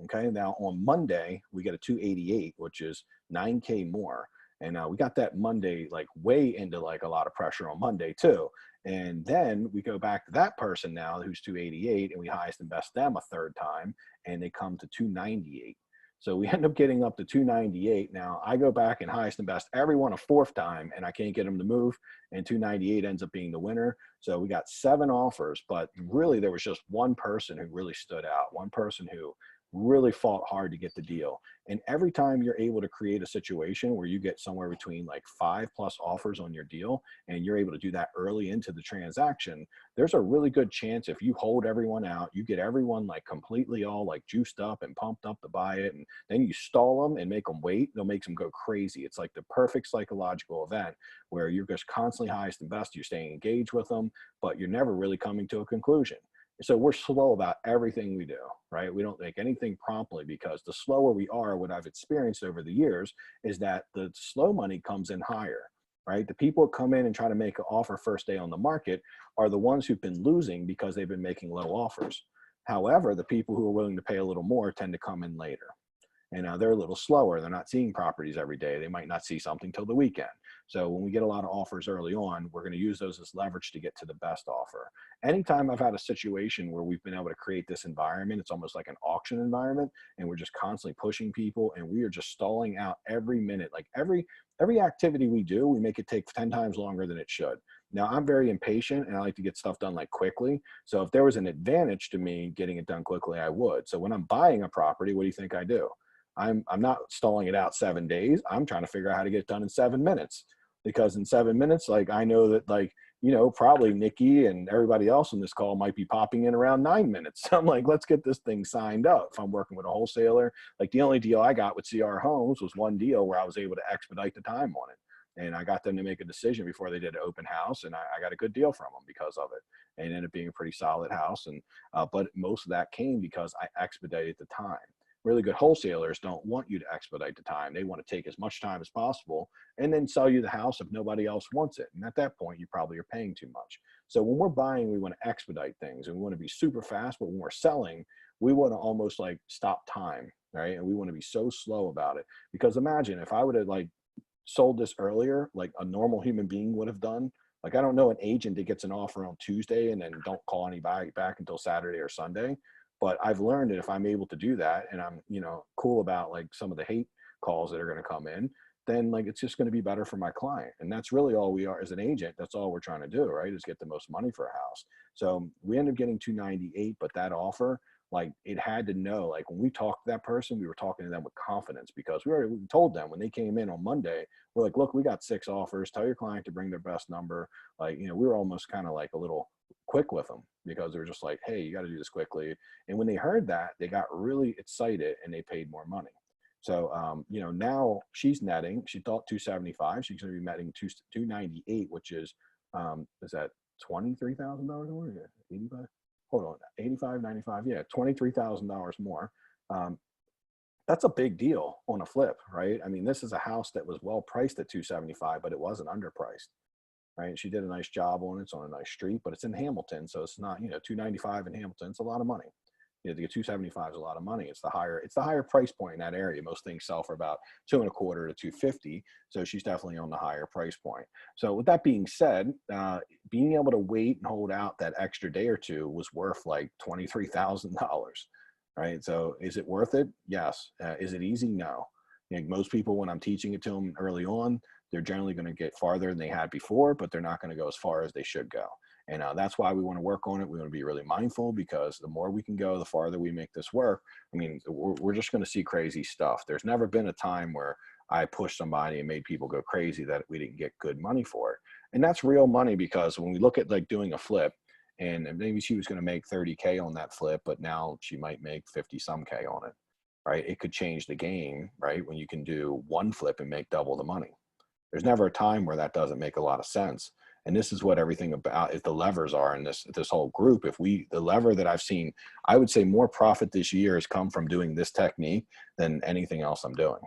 Okay. Now on Monday, we get a 288, which is $9K more. And we got that Monday, like way into like a lot of pressure on Monday too. And then we go back to that person now who's 288 and we highest and best them a third time and they come to 298. So we end up getting up to 298. Now I go back and highest and best everyone a fourth time and I can't get them to move, and 298 ends up being the winner. So we got 7 offers, but really there was just one person who really stood out, one person who really fought hard to get the deal. And every time you're able to create a situation where you get somewhere between like 5+ offers on your deal and you're able to do that early into the transaction, there's a really good chance if you hold everyone out, you get everyone like completely all like juiced up and pumped up to buy it, and then you stall them and make them wait, they'll make them go crazy. It's like the perfect psychological event where you're just constantly highest and best, you're staying engaged with them, but you're never really coming to a conclusion. So we're slow about everything we do, right? We don't make anything promptly because the slower we are, what I've experienced over the years is that the slow money comes in higher, right? The people who come in and try to make an offer first day on the market are the ones who've been losing because they've been making low offers. However, the people who are willing to pay a little more tend to come in later. And they're a little slower. They're not seeing properties every day. They might not see something till the weekend. So when we get a lot of offers early on, we're going to use those as leverage to get to the best offer. Anytime I've had a situation where we've been able to create this environment, it's almost like an auction environment, and we're just constantly pushing people, and we are just stalling out every minute. Like every activity we do, we make it take 10 times longer than it should. Now, I'm very impatient and I like to get stuff done like quickly. So if there was an advantage to me getting it done quickly, I would. So when I'm buying a property, what do you think I do? I'm not stalling it out 7 days. I'm trying to figure out how to get it done in 7 minutes, because in 7 minutes, like I know that like, you know, probably Nikki and everybody else on this call might be popping in around 9 minutes. I'm like, let's get this thing signed up. If I'm working with a wholesaler, like the only deal I got with CR Homes was one deal where I was able to expedite the time on it. And I got them to make a decision before they did an open house, and I got a good deal from them because of it. And it ended up being a pretty solid house. And but most of that came because I expedited the time. Really good wholesalers don't want you to expedite the time. They want to take as much time as possible and then sell you the house if nobody else wants it. And at that point, you probably are paying too much. So when we're buying, we want to expedite things and we want to be super fast. But when we're selling, we want to almost like stop time, right? And we want to be so slow about it. Because imagine if I would have like sold this earlier, like a normal human being would have done. Like, I don't know an agent that gets an offer on Tuesday and then don't call anybody back until Saturday or Sunday. But I've learned that if I'm able to do that and I'm, you know, cool about like some of the hate calls that are going to come in, then like it's just going to be better for my client. And that's really all we are as an agent. That's all we're trying to do, right? Is get the most money for a house. So we ended up getting 298, but that offer, like it had to know, like when we talked to that person, we were talking to them with confidence because we told them when they came in on Monday, we're like, look, we got 6 offers. Tell your client to bring their best number. Like, you know, we were almost kind of like a little quick with them because they were just like, hey, you got to do this quickly. And when they heard that, they got really excited and they paid more money. So, you know, now she's netting, she thought 275, she's going to be netting 298, which is that $23,000 more? Yeah, 85? Hold on, 85, 95, yeah, $23,000 more. That's a big deal on a flip, right? I mean, this is a house that was well priced at 275, but it wasn't underpriced. Right? She did a nice job on it. It's on a nice street, but it's in Hamilton. So it's not, you know, 295 in Hamilton. It's a lot of money. You know, to get 275 is a lot of money. It's the higher price point in that area. Most things sell for about $225 to $250. So she's definitely on the higher price point. So with that being said, being able to wait and hold out that extra day or two was worth like $23,000, right? So is it worth it? Yes. Is it easy? No. Most people, when I'm teaching it to them early on, they're generally going to get farther than they had before, but they're not going to go as far as they should go. And that's why we want to work on it. We want to be really mindful, because the more we can go, the farther we make this work. I mean, we're just going to see crazy stuff. There's never been a time where I pushed somebody and made people go crazy that we didn't get good money for it. And that's real money, because when we look at like doing a flip, and maybe she was going to make 30K on that flip, but now she might make 50 some K on it, right? It could change the game, right? When you can do one flip and make double the money. There's never a time where that doesn't make a lot of sense. And this is what everything about is the levers are in this whole group. The lever that I've seen, I would say more profit this year has come from doing this technique than anything else I'm doing.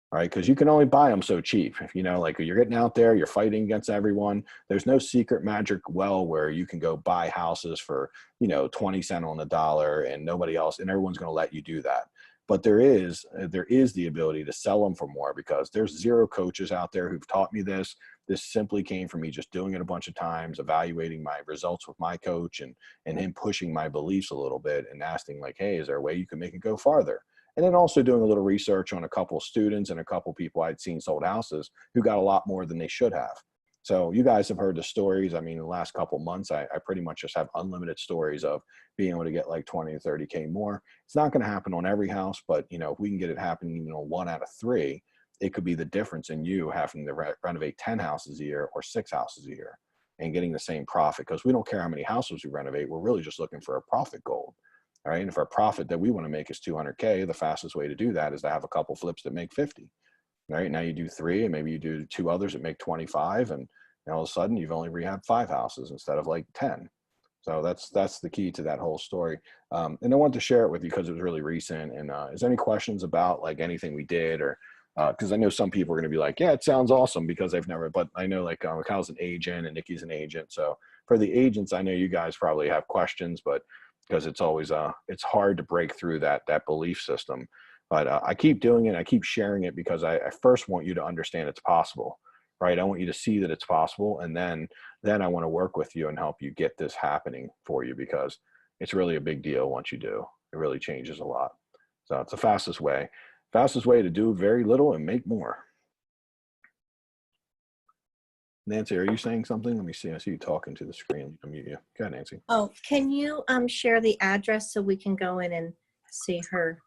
Right? Because you can only buy them so cheap. Like you're getting out there, you're fighting against everyone. There's no secret magic well where you can go buy houses for, 20 cents on the dollar and nobody else, and everyone's going to let you do that. But there is the ability to sell them for more, because there's zero coaches out there who've taught me this. This simply came from me just doing it a bunch of times, evaluating my results with my coach and him pushing my beliefs a little bit and asking like, hey, is there a way you can make it go farther? And then also doing a little research on a couple of students and a couple of people I'd seen sold houses who got a lot more than they should have. So you guys have heard the stories. I mean, the last couple of months, I pretty much just have unlimited stories of being able to get like 20 or 30K more. It's not going to happen on every house, but if we can get it happening, even on 1 out of 3, it could be the difference in you having to renovate 10 houses a year or 6 houses a year and getting the same profit, because we don't care how many houses we renovate. We're really just looking for a profit goal. All right. And if our profit that we want to make is 200K, the fastest way to do that is to have a couple flips that make 50. Right. Now you do 3 and maybe you do 2 others that make 25. And all of a sudden you've only rehabbed 5 houses instead of like 10. So that's the key to that whole story. And I wanted to share it with you because it was really recent. And is there any questions about like anything we did, or because I know some people are going to be like, yeah, it sounds awesome because they've never, but I know like Kyle's an agent and Nikki's an agent. So for the agents, I know you guys probably have questions, but because it's always it's hard to break through that belief system. But I keep doing it. I keep sharing it because I first want you to understand it's possible, right? I want you to see that it's possible. And then I want to work with you and help you get this happening for you, because it's really a big deal once you do. It really changes a lot. So it's the fastest way to do very little and make more. Nancy, are you saying something? Let me see. I see you talking to the screen. I'll mute you. Go ahead, Nancy. Oh, can you share the address so we can go in and see her?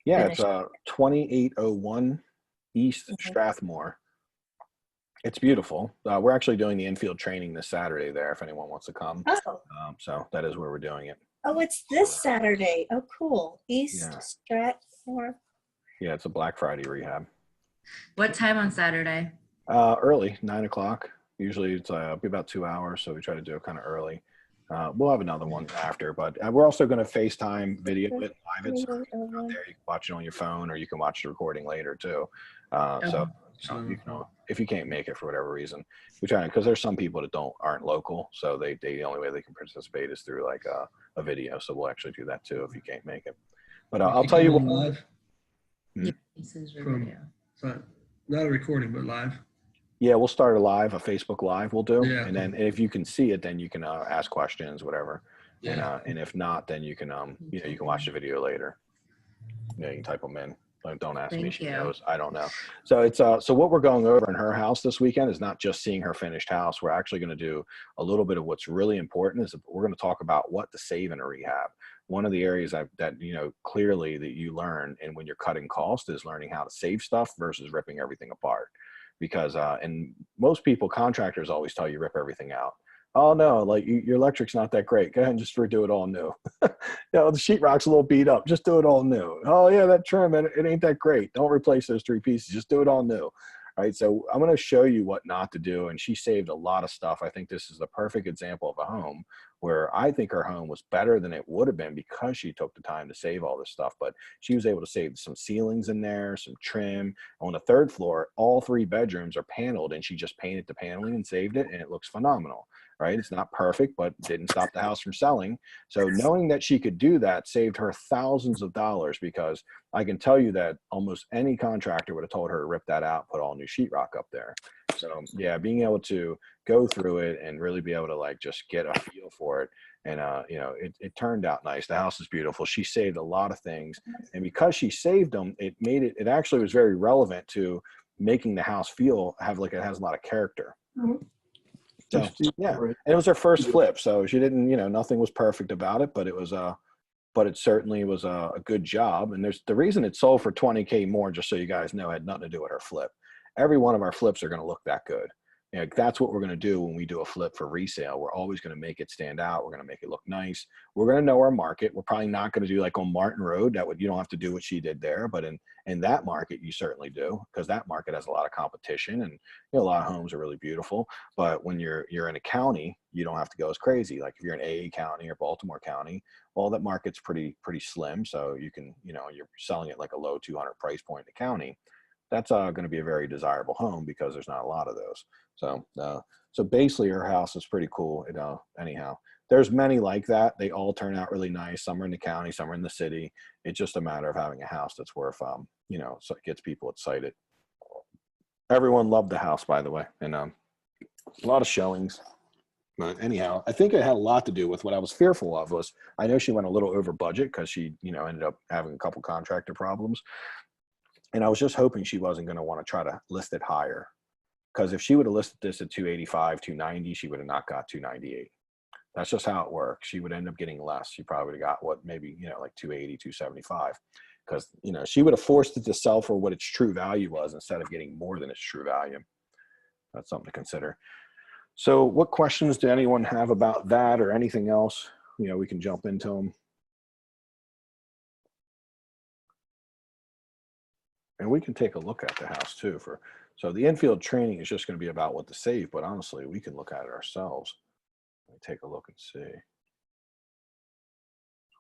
Yeah, finish? it's 2801 East Strathmore. It's beautiful. We're actually doing the infield training this Saturday there if anyone wants to come. Oh. So that is where we're doing it. Oh, it's this Saturday. Oh, cool. East Strathmore. Yeah, it's a Black Friday rehab. What time on Saturday? Early, 9 o'clock. Usually it's be about 2 hours, so we try to do it kind of early. We'll have another one after, but we're also going to FaceTime video it live. It's out there. You can watch it on your phone, or you can watch the recording later too. So if you can't make it for whatever reason, we try, because there's some people that aren't local, so they the only way they can participate is through like a video. So we'll actually do that too if you can't make it. But I'll tell you what. Live? He says video. So not a recording, but live. Yeah, we'll start a Facebook Live. We'll do, Yeah. and then if you can see it, then you can ask questions, whatever. Yeah. And if not, then you can you can watch the video later. Yeah, you can type them in. Don't ask me. She knows. I don't know. So it's so what we're going over in her house this weekend is not just seeing her finished house. We're actually going to do a little bit of what's really important. Is we're going to talk about what to save in a rehab. One of the areas that clearly that you learn, and when you're cutting cost, is learning how to save stuff versus ripping everything apart. Because and most people, contractors, always tell you rip everything out. Oh no, like your electric's not that great. Go ahead and just redo it all new. The sheetrock's a little beat up. Just do it all new. Oh yeah, that trim, it ain't that great. Don't replace those 3 pieces. Just do it all new. All right, so I'm going to show you what not to do. And she saved a lot of stuff. I think this is the perfect example of a home where I think her home was better than it would have been because she took the time to save all this stuff. But she was able to save some ceilings in there, some trim. On the 3rd floor, all 3 bedrooms are paneled, and she just painted the paneling and saved it, and it looks phenomenal. Right? It's not perfect, but didn't stop the house from selling. So knowing that she could do that saved her thousands of dollars, because I can tell you that almost any contractor would have told her to rip that out, put all new sheetrock up there. So yeah, being able to go through it and really be able to like just get a feel for it. And you know, it turned out nice. The house is beautiful. She saved a lot of things. And because she saved them, it made it actually was very relevant to making the house have like it has a lot of character. So yeah. And it was her first flip. So she didn't, you know, nothing was perfect about it, but it was but it certainly was a good job. And there's the reason it sold for 20K more, just so you guys know, had nothing to do with her flip. Every one of our flips are going to look that good. You know, that's what we're going to do when we do a flip for resale. We're always going to make it stand out. We're going to make it look nice. We're going to know our market. We're probably not going to do like on Martin Road. You don't have to do what she did there, but in that market, you certainly do, because that market has a lot of competition, and you know, a lot of homes are really beautiful. But when you're in a county, you don't have to go as crazy. Like if you're in AA County or Baltimore County, well, that market's pretty slim. So you can, you know, you're selling it like a low 200 price point in the county. That's going to be a very desirable home because there's not a lot of those. So, so basically her house is pretty cool. Anyhow, there's many like that. They all turn out really nice. Some are in the county, some are in the city. It's just a matter of having a house that's worth, you know, so it gets people excited. Everyone loved the house, by the way. And a lot of showings. But anyhow, I think it had a lot to do with what I was fearful of was I know she went a little over budget because she, you know, ended up having a couple contractor problems. And I was just hoping she wasn't going to want to try to list it higher. Because if she would have listed this at 285, 290, she would have not got 298. That's just how it works. She would end up getting less. She probably would have got what, maybe, you know, like 280, 275. Because, you know, she would have forced it to sell for what its true value was instead of getting more than its true value. That's something to consider. So what questions do anyone have about that or anything else? You know, we can jump into them. And we can take a look at the house too. So the infield training is just going to be about what to save, but honestly, we can look at it ourselves. Let me take a look and see.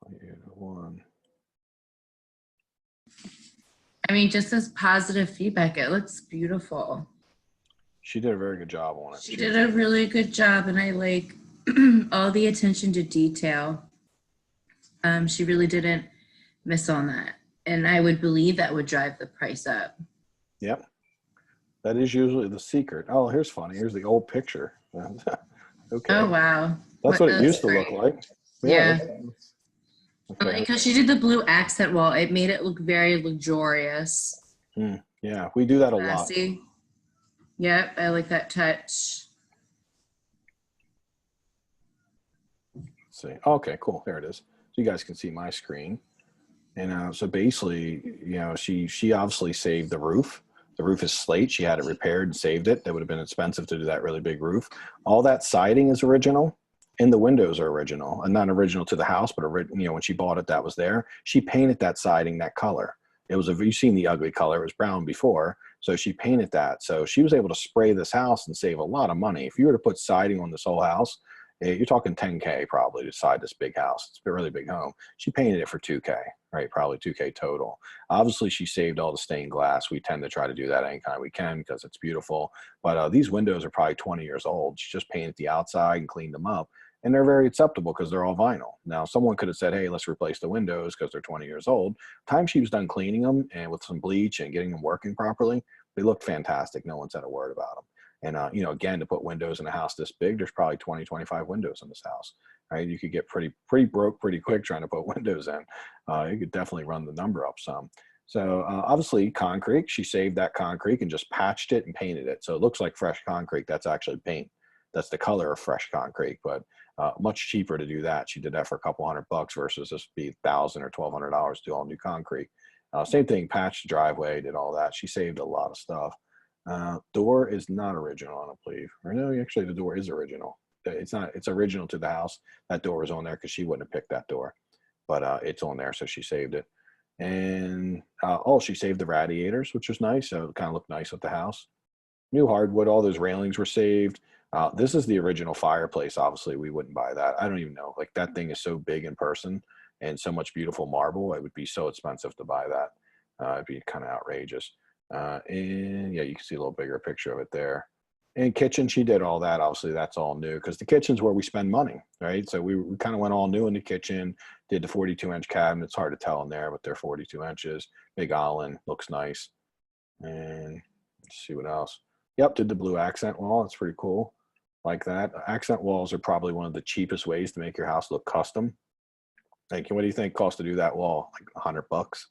2801. I mean, just as positive feedback, it looks beautiful. She did a very good job on it. She did a really good job, and I like all the attention to detail. She really didn't miss on that. And I would believe that would drive the price up. Yep. That is usually the secret. Oh, here's funny. Here's the old picture. Okay. Oh, wow. That's what it used to great. look like. Yeah. Okay. Because she did the blue accent wall. It made it look very luxurious. Yeah, we do that a lot. Classy. Yep, I like that touch. Let's see. Okay, cool. There it is. So you guys can see my screen. And so basically, you know, she obviously saved the roof. The roof is slate. She had it repaired and saved it. That would have been expensive to do that really big roof. All that siding is original, and the windows are original. And not original to the house, but you know, when she bought it, that was there. She painted that siding that color. It was you've seen the ugly color. It was brown before, so she painted that. So she was able to spray this house and save a lot of money. If you were to put siding on this whole house, you're talking 10K probably to side this big house. It's a really big home. She painted it for 2K, right? Probably 2K total. Obviously, she saved all the stained glass. We tend to try to do that anytime we can because it's beautiful. But these windows are probably 20 years old. She just painted the outside and cleaned them up. And they're very acceptable because they're all vinyl. Now, someone could have said, hey, let's replace the windows because they're 20 years old. Time she was done cleaning them and with some bleach and getting them working properly, they looked fantastic. No one said a word about them. And, you know, again, to put windows in a house this big, there's probably 20, 25 windows in this house, right? You could get pretty broke pretty quick trying to put windows in. You could definitely run the number up some. So obviously concrete, she saved that concrete and just patched it and painted it. So it looks like fresh concrete. That's actually paint. That's the color of fresh concrete, but much cheaper to do that. She did that for a couple $100 versus this would be $1,000 or $1,200 to do all new concrete. Same thing, patched driveway, did all that. She saved a lot of stuff. Door is not original, I don't believe. Or no, actually the door is original. It's not, it's original to the house. That door is on there because she wouldn't have picked that door, but it's on there, so she saved it. And she saved the radiators, which was nice. So it kind of looked nice with the house. New hardwood, all those railings were saved. This is the original fireplace. Obviously, we wouldn't buy that. I don't even know. Like, that thing is so big in person and so much beautiful marble. It would be so expensive to buy that. It'd be kind of outrageous. And yeah, you can see a little bigger picture of it there. And kitchen, she did all that. Obviously, that's all new because the kitchen's where we spend money, right? So we kind of went all new in the kitchen, did the 42-inch cabinet. It's hard to tell in there, but they're 42 inches. Big island, looks nice. And let's see what else. Yep, did the blue accent wall. It's pretty cool. Like that. Accent walls are probably one of the cheapest ways to make your house look custom. Like, what do you think costs to do that wall? Like $100? It's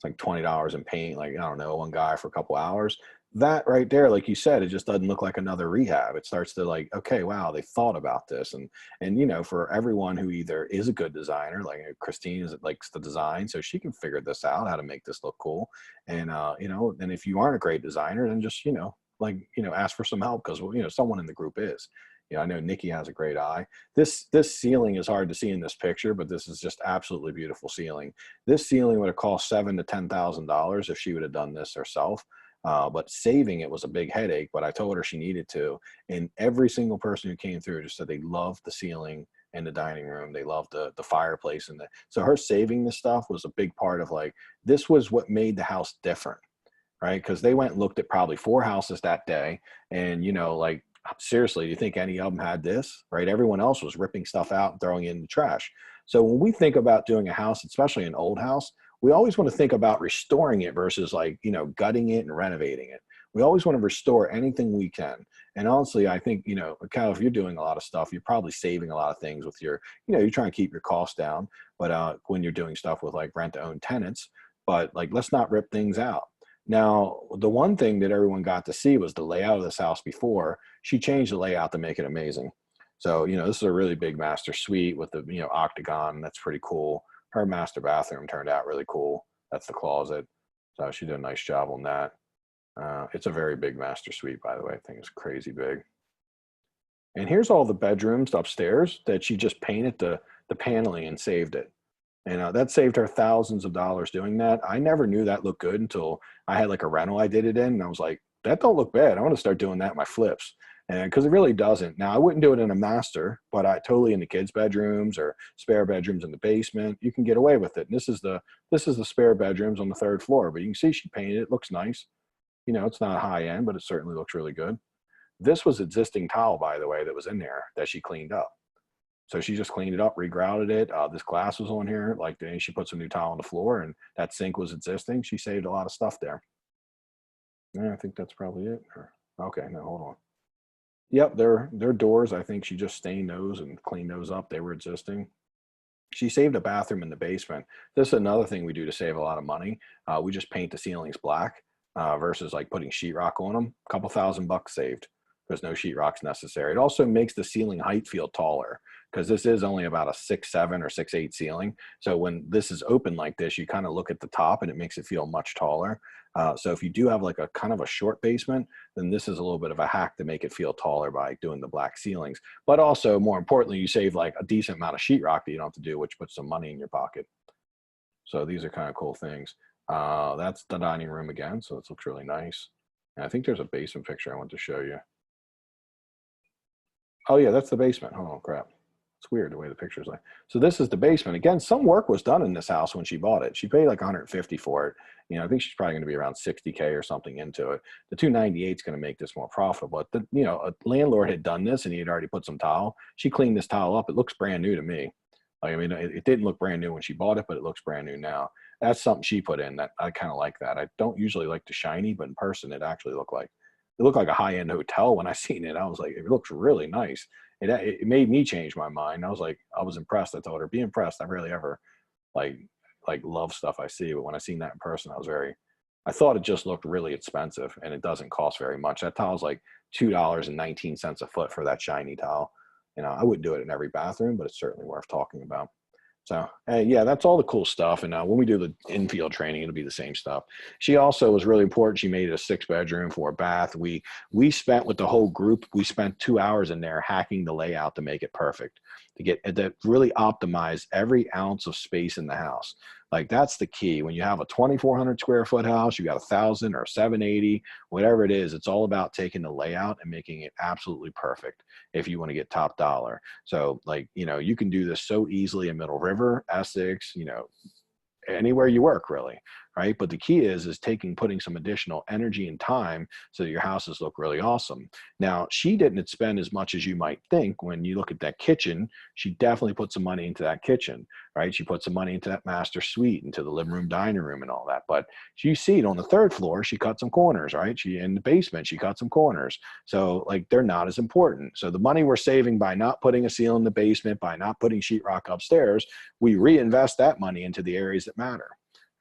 like $20 in paint. Like, I don't know, one guy for a couple hours. That right there, like you said, it just doesn't look like another rehab. It starts to like, okay, wow, they thought about this. And you know, for everyone who either is a good designer, like Christine is likes the design, so she can figure this out, how to make this look cool. And you know, and if you aren't a great designer, then just, you know, like, you know, ask for some help, because, well, you know, someone in the group is. You know, I know Nikki has a great eye. This ceiling is hard to see in this picture, but this is just absolutely beautiful ceiling. This ceiling would have cost $7,000 to $10,000 if she would have done this herself. But saving it was a big headache, but I told her she needed to. And every single person who came through just said they loved the ceiling and the dining room. They loved the fireplace. So her saving this stuff was a big part of, like, this was what made the house different, right? Because they went and looked at probably 4 houses that day. And, you know, like, seriously, do you think any of them had this, right? Everyone else was ripping stuff out and throwing it in the trash. So when we think about doing a house, especially an old house, we always want to think about restoring it versus, like, you know, gutting it and renovating it. We always want to restore anything we can. And honestly, I think, you know, Cal, if you're doing a lot of stuff, you're probably saving a lot of things with your, you know, you're trying to keep your costs down, but when you're doing stuff with like rent to own tenants, but like, let's not rip things out. Now, the one thing that everyone got to see was the layout of this house before. She changed the layout to make it amazing. So, you know, this is a really big master suite with the, you know, octagon. That's pretty cool. Her master bathroom turned out really cool. That's the closet. So she did a nice job on that. It's a very big master suite, by the way. I think it's crazy big. And here's all the bedrooms upstairs that she just painted the paneling and saved it. And that saved her thousands of dollars doing that. I never knew that looked good until I had like a rental I did it in. And I was like, that don't look bad. I want to start doing that in my flips. And because it really doesn't. Now, I wouldn't do it in a master, but I totally in the kids' bedrooms or spare bedrooms in the basement, you can get away with it. And this is the spare bedrooms on the 3rd floor. But you can see she painted it. It looks nice. You know, it's not high end, but it certainly looks really good. This was existing tile, by the way, that was in there that she cleaned up. So she just cleaned it up, regrouted it. This glass was on here. Like, she put some new tile on the floor, and that sink was existing. She saved a lot of stuff there. Yeah, I think that's probably it. Okay, now hold on. Yep, their doors, I think she just stained those and cleaned those up. They were existing. She saved a bathroom in the basement. This is another thing we do to save a lot of money. We just paint the ceilings black versus like putting sheetrock on them. A couple $1,000 saved. There's no sheetrock's necessary. It also makes the ceiling height feel taller, because this is only about a 6'7" or 6'8" ceiling. So when this is open like this, you kind of look at the top and it makes it feel much taller. So if you do have like a kind of a short basement, then this is a little bit of a hack to make it feel taller by doing the black ceilings. But also, more importantly, you save like a decent amount of sheetrock that you don't have to do, which puts some money in your pocket. So these are kind of cool things. That's the dining room again. So this looks really nice. And I think there's a basement picture I want to show you. Oh yeah, that's the basement. Oh crap. It's weird the way the picture's like. So this is the basement. Again, some work was done in this house when she bought it. She paid like $150 for it. You know, I think she's probably going to be around $60K or something into it. The $298 is going to make this more profitable. But you know, a landlord had done this and he had already put some tile. She cleaned this tile up. It looks brand new to me. Like, I mean, it didn't look brand new when she bought it, but it looks brand new now. That's something she put in that I kind of like that. I don't usually like the shiny, but in person, it actually looked like a high-end hotel when I seen it. I was like, it looks really nice. It made me change my mind. I was impressed. I told her, be impressed. I rarely ever like love stuff I see, but when I seen that in person, I thought it just looked really expensive, and it doesn't cost very much. That tile's like $2.19 a foot for that shiny tile. You know, I wouldn't do it in every bathroom, but it's certainly worth talking about. So, yeah, that's all the cool stuff. And when we do the infield training, it'll be the same stuff. She also was really important. She made it a 6-bedroom, 4-bath. We spent with the whole group, we spent 2 hours in there hacking the layout to make it perfect, to really optimize every ounce of space in the house. Like, that's the key. When you have a 2,400 square foot house, you got 1,000 or 780, whatever it is, it's all about taking the layout and making it absolutely perfect if you want to get top dollar. So, like, you know, you can do this so easily in Middle River, Essex, you know, anywhere you work really. right? But the key is putting some additional energy and time so that your houses look really awesome. Now, she didn't spend as much as you might think. When you look at that kitchen, she definitely put some money into that kitchen, right? She put some money into that master suite, into the living room, dining room, and all that. But you see it on the third floor, she cut some corners, right? In the basement, she cut some corners. So like, they're not as important. So the money we're saving by not putting a ceiling in the basement, by not putting sheetrock upstairs, we reinvest that money into the areas that matter.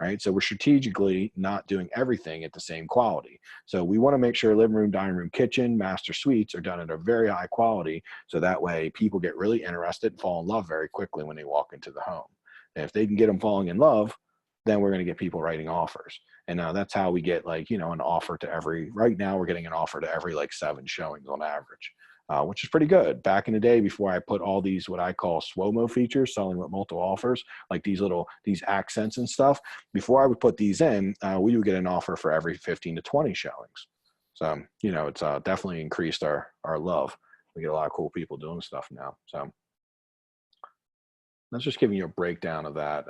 Right. So we're strategically not doing everything at the same quality. So we want to make sure living room, dining room, kitchen, master suites are done at a very high quality. So that way people get really interested and fall in love very quickly when they walk into the home. And if they can get them falling in love, then we're going to get people writing offers. And now that's how we get like, an offer to right now we're getting an offer to every like 7 showings on average. Which is pretty good. Back in the day, before I put all these, what I call SWOMO features, selling with multiple offers, like these accents and stuff, before I would put these in, we would get an offer for every 15 to 20 showings. So, it's definitely increased our love. We get a lot of cool people doing stuff now. So that's just giving you a breakdown of that.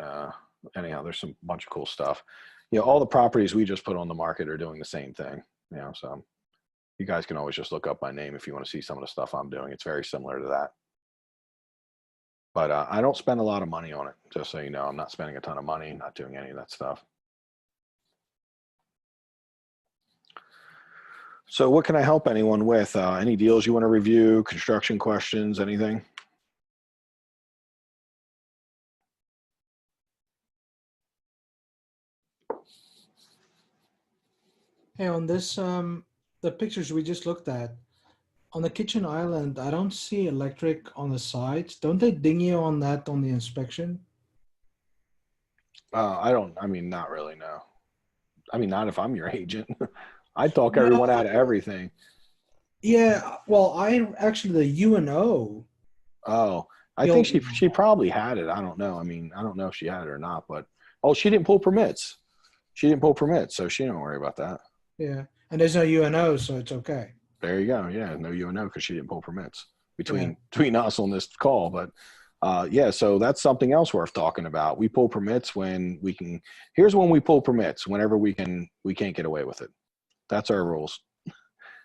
Anyhow, there's some bunch of cool stuff. All the properties we just put on the market are doing the same thing, so. You guys can always just look up my name if you want to see some of the stuff I'm doing. It's very similar to that. But I don't spend a lot of money on it, just so you know. I'm not spending a ton of money, not doing any of that stuff. So what can I help anyone with? Any deals you want to review, construction questions, anything? Hey, on this, the pictures we just looked at, on the kitchen island, I don't see electric on the sides. Don't they ding you on that on the inspection? Not really, no. Not if I'm your agent. I talk No. everyone out of everything. Yeah, well, the UNO. Oh, I think she probably had it. I don't know. I don't know if she had it or not, but she didn't pull permits. She didn't pull permits, so she don't worry about that. Yeah, and there's no UNO, so it's okay. There you go. Yeah, no UNO because she didn't pull permits between us on this call. But so that's something else worth talking about. We pull permits when we can. Here's when we pull permits: whenever we can't get away with it. That's our rules.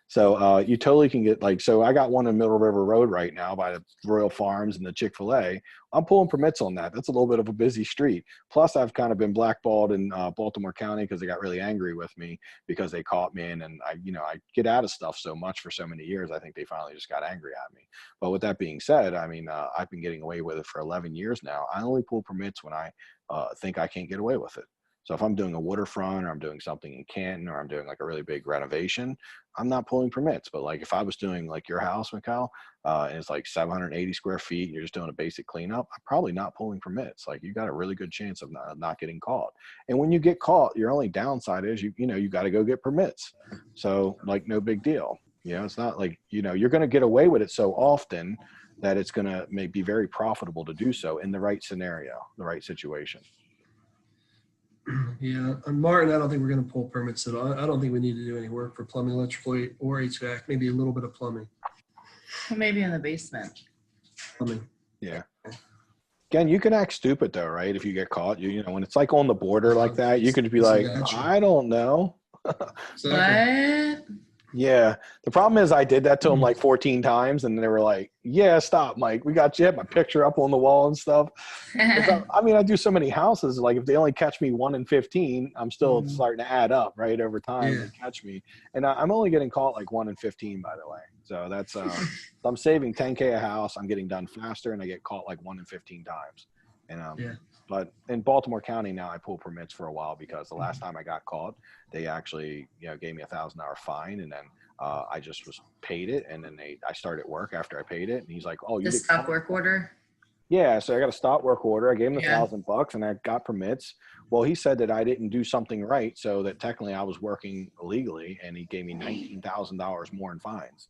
So you totally can get so I got one in Middle River Road right now by the Royal Farms and the Chick-fil-A. I'm pulling permits on that. That's a little bit of a busy street. Plus I've kind of been blackballed in Baltimore County because they got really angry with me because they caught me and I get out of stuff so much for so many years. I think they finally just got angry at me. But with that being said, I've been getting away with it for 11 years now. I only pull permits when I think I can't get away with it. So if I'm doing a waterfront or I'm doing something in Canton or I'm doing like a really big renovation, I'm not pulling permits. But like if I was doing like your house, Mikhail, and it's like 780 square feet, you're just doing a basic cleanup, I'm probably not pulling permits. Like you got a really good chance of not getting caught. And when you get caught, your only downside is you got to go get permits. So like no big deal. It's not like, you're going to get away with it so often that it's going to be very profitable to do so in the right scenario, the right situation. Yeah, and Martin, I don't think we're going to pull permits at all. I don't think we need to do any work for plumbing, electrical, or HVAC. Maybe a little bit of plumbing. Well, maybe in the basement. Plumbing. Yeah. Again, you can act stupid though, right? If you get caught, when it's like on the border like that, you could be like, I don't know. What? Yeah. The problem is I did that to them like 14 times and they were like, yeah, stop, Mike. We got you. Had my picture up on the wall and stuff. I do so many houses. Like if they only catch me 1 in 15, I'm still starting to add up, right? Over time they catch me. And I'm only getting caught like 1 in 15, by the way. So that's, I'm saving 10K a house. I'm getting done faster and I get caught like 1 in 15 times. And, but in Baltimore County now I pull permits for a while because the last time I got caught, they actually, gave me $1,000 fine. And then I just paid it. And then I started work after I paid it. And he's like, oh, you the stop work order. Yeah. So I got a stop work order. I gave him $1,000 and I got permits. Well, he said that I didn't do something right. So that technically I was working illegally and he gave me $19,000 more in fines.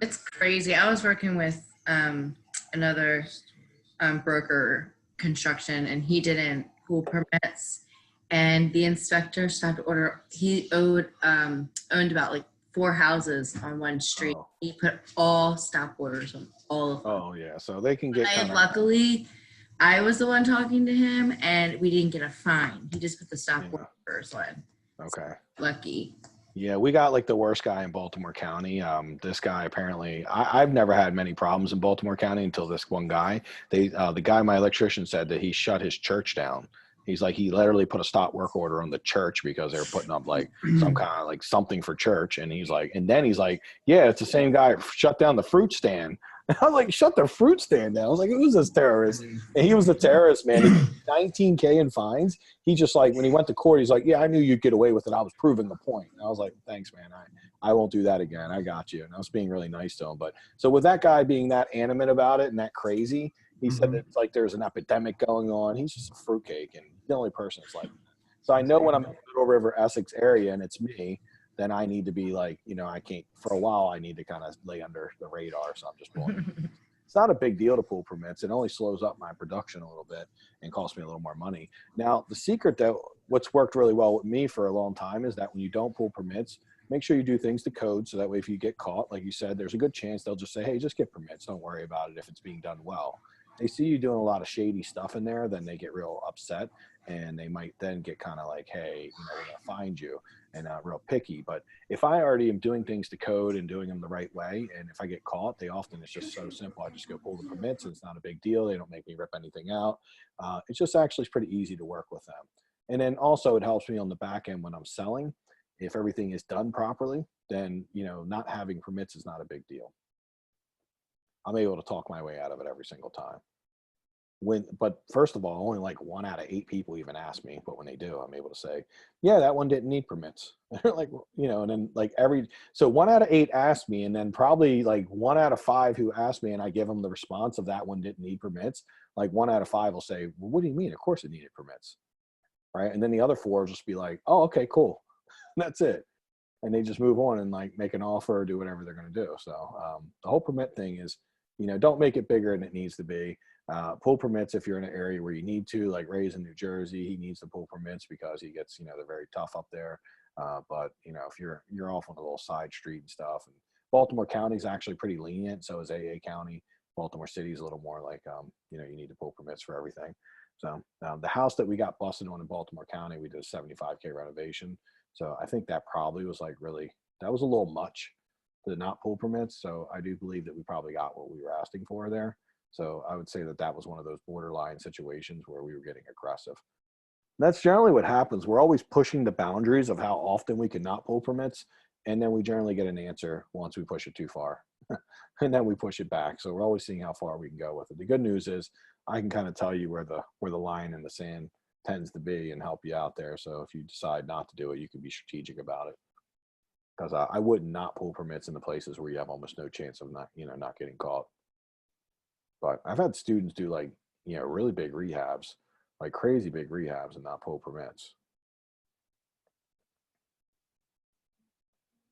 It's crazy. I was working with another broker construction and he didn't pull permits and the inspector stopped order. He owned about like 4 houses on one street. He put all stop orders on all of them. Oh yeah. So they can get Luckily I was the one talking to him, and we didn't get a fine. He just put the stop Yeah. work first one. Okay. Lucky. Yeah, we got like the worst guy in Baltimore County. This guy apparently, I've never had many problems in Baltimore County until this one guy. The guy, my electrician, said that he shut his church down. He's like, he literally put a stop work order on the church because they were putting up like some kind of like something for church. And he's like, yeah, it's the same guy who shut down the fruit stand. I was like, shut the fruit stand down. I was like, who's this terrorist? And he was a terrorist, man. He got $19K in fines. He just like, when he went to court, he's like, yeah, I knew you'd get away with it. I was proving the point. And I was like, thanks, man. I won't do that again. I got you. And I was being really nice to him. But so with that guy being that animate about it and that crazy, he said that it's like there's an epidemic going on. He's just a fruitcake, and the only person that's like that. So I know when I'm in the Middle River, Essex area and it's me, then I need to be like, I can't, for a while, I need to kind of lay under the radar. So I'm just pulling. It's not a big deal to pull permits. It only slows up my production a little bit and costs me a little more money. Now, the secret that what's worked really well with me for a long time is that when you don't pull permits, make sure you do things to code. So that way, if you get caught, like you said, there's a good chance they'll just say, hey, just get permits. Don't worry about it if it's being done well. They see you doing a lot of shady stuff in there, then they get real upset, and they might then get kind of like, hey, we're going to find you, and real picky. But if I already am doing things to code and doing them the right way, and if I get caught, it's just so simple. I just go pull the permits, and it's not a big deal. They don't make me rip anything out. It's just actually pretty easy to work with them. And then also it helps me on the back end when I'm selling. If everything is done properly, then, not having permits is not a big deal. I'm able to talk my way out of it every single time. But first of all, only like 1 out of 8 people even ask me, but when they do, I'm able to say, yeah, that one didn't need permits. They're like, and then like so 1 out of 8 asked me, and then probably like 1 out of 5 who asked me and I give them the response of that one didn't need permits. Like 1 out of 5 will say, well, what do you mean? Of course it needed permits. Right. And then the other 4 will just be like, oh, okay, cool. That's it. And they just move on and like make an offer or do whatever they're going to do. So the whole permit thing is, don't make it bigger than it needs to be. Pull permits if you're in an area where you need to, like Ray's in New Jersey, he needs to pull permits because he gets, they're very tough up there. But if you're off on a little side street and stuff, and Baltimore County is actually pretty lenient. So is AA County. Baltimore City is a little more like, you need to pull permits for everything. So the house that we got busted on in Baltimore County, we did a 75K renovation. So I think that probably was like that was a little much to not pull permits. So I do believe that we probably got what we were asking for there. So I would say that was one of those borderline situations where we were getting aggressive. That's generally what happens. We're always pushing the boundaries of how often we can not pull permits. And then we generally get an answer once we push it too far. And then we push it back. So we're always seeing how far we can go with it. The good news is I can kind of tell you where the line in the sand tends to be and help you out there. So if you decide not to do it, you can be strategic about it. Because I would not pull permits in the places where you have almost no chance of not getting caught. But I've had students do like, really big rehabs, like crazy big rehabs, and not pull permits.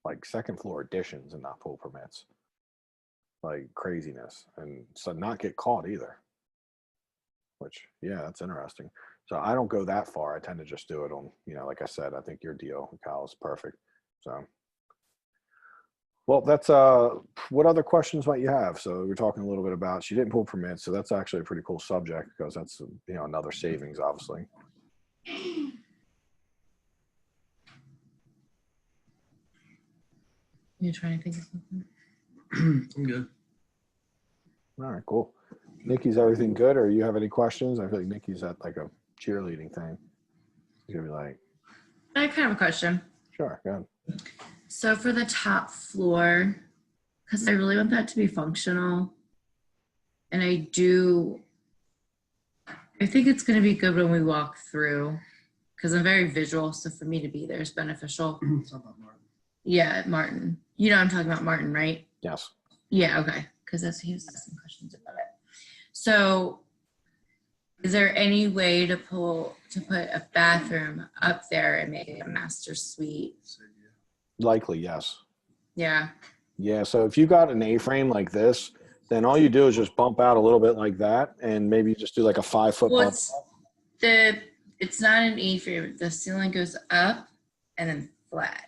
Like second floor additions and not pull permits. Like craziness. And so not get caught either. Which, yeah, that's interesting. So I don't go that far. I tend to just do it on, like I said, I think your deal, Kyle, is perfect. So, well, that's, what other questions might you have? So we're talking a little bit about, she didn't pull permits. So that's actually a pretty cool subject because that's, another savings, obviously. You're trying to think of something? I'm good. All right, cool. Nikki's everything good, or you have any questions? I feel like Nikki's at like a cheerleading thing. She's gonna be like, I kind of have a question. sure, go ahead. So for the top floor, because I really want that to be functional, and I think it's going to be good when we walk through, because I'm very visual, so for me to be there is beneficial. It's not about Martin. Yeah, Martin. You know I'm talking about Martin, right? Yes. Yeah, okay, because he was asking questions about it. So is there any way to put a bathroom up there and make it a master suite? Likely, yes. Yeah. Yeah, so if you got an A-frame like this, then all you do is just bump out a little bit like that, and maybe just do like a 5-foot bump. It's not an A-frame. The ceiling goes up and then flat.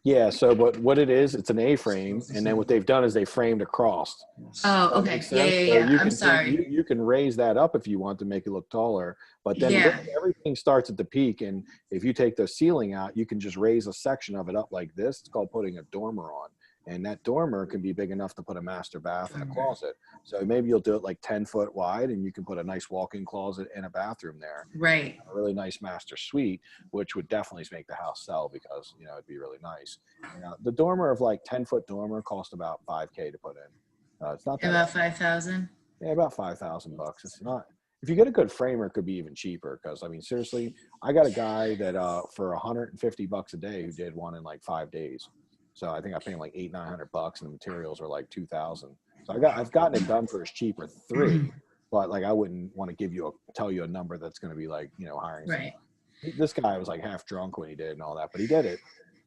Yeah. So, but what it is, it's an A-frame, and then what they've done is they framed across. Oh, That okay. makes Yeah, sense? yeah, So yeah. you I'm can sorry. you can raise that up if you want to make it look taller, but then Yeah. everything starts at the peak, and if you take the ceiling out, you can just raise a section of it up like this. It's called putting a dormer on, and that dormer can be big enough to put a master bath and a closet. So maybe you'll do it like 10 foot wide, and you can put a nice walk-in closet and a bathroom there. Right. A really nice master suite, which would definitely make the house sell because, you know, it'd be really nice. You know, the dormer of like 10-foot dormer cost about $5K to put in. It's not that About 5,000. yeah, about $5,000. It's not. If you get a good framer, it could be even cheaper. Because I mean, seriously, I got a guy that for $150 a day who did one in like 5 days. So I think I paid him like $800-900, and the materials were like 2,000. So I've gotten it done for as cheap as 3, but like I wouldn't want to tell you a number that's going to be like, you know, hiring. Right. This guy was like half drunk when he did and all that, but he did it.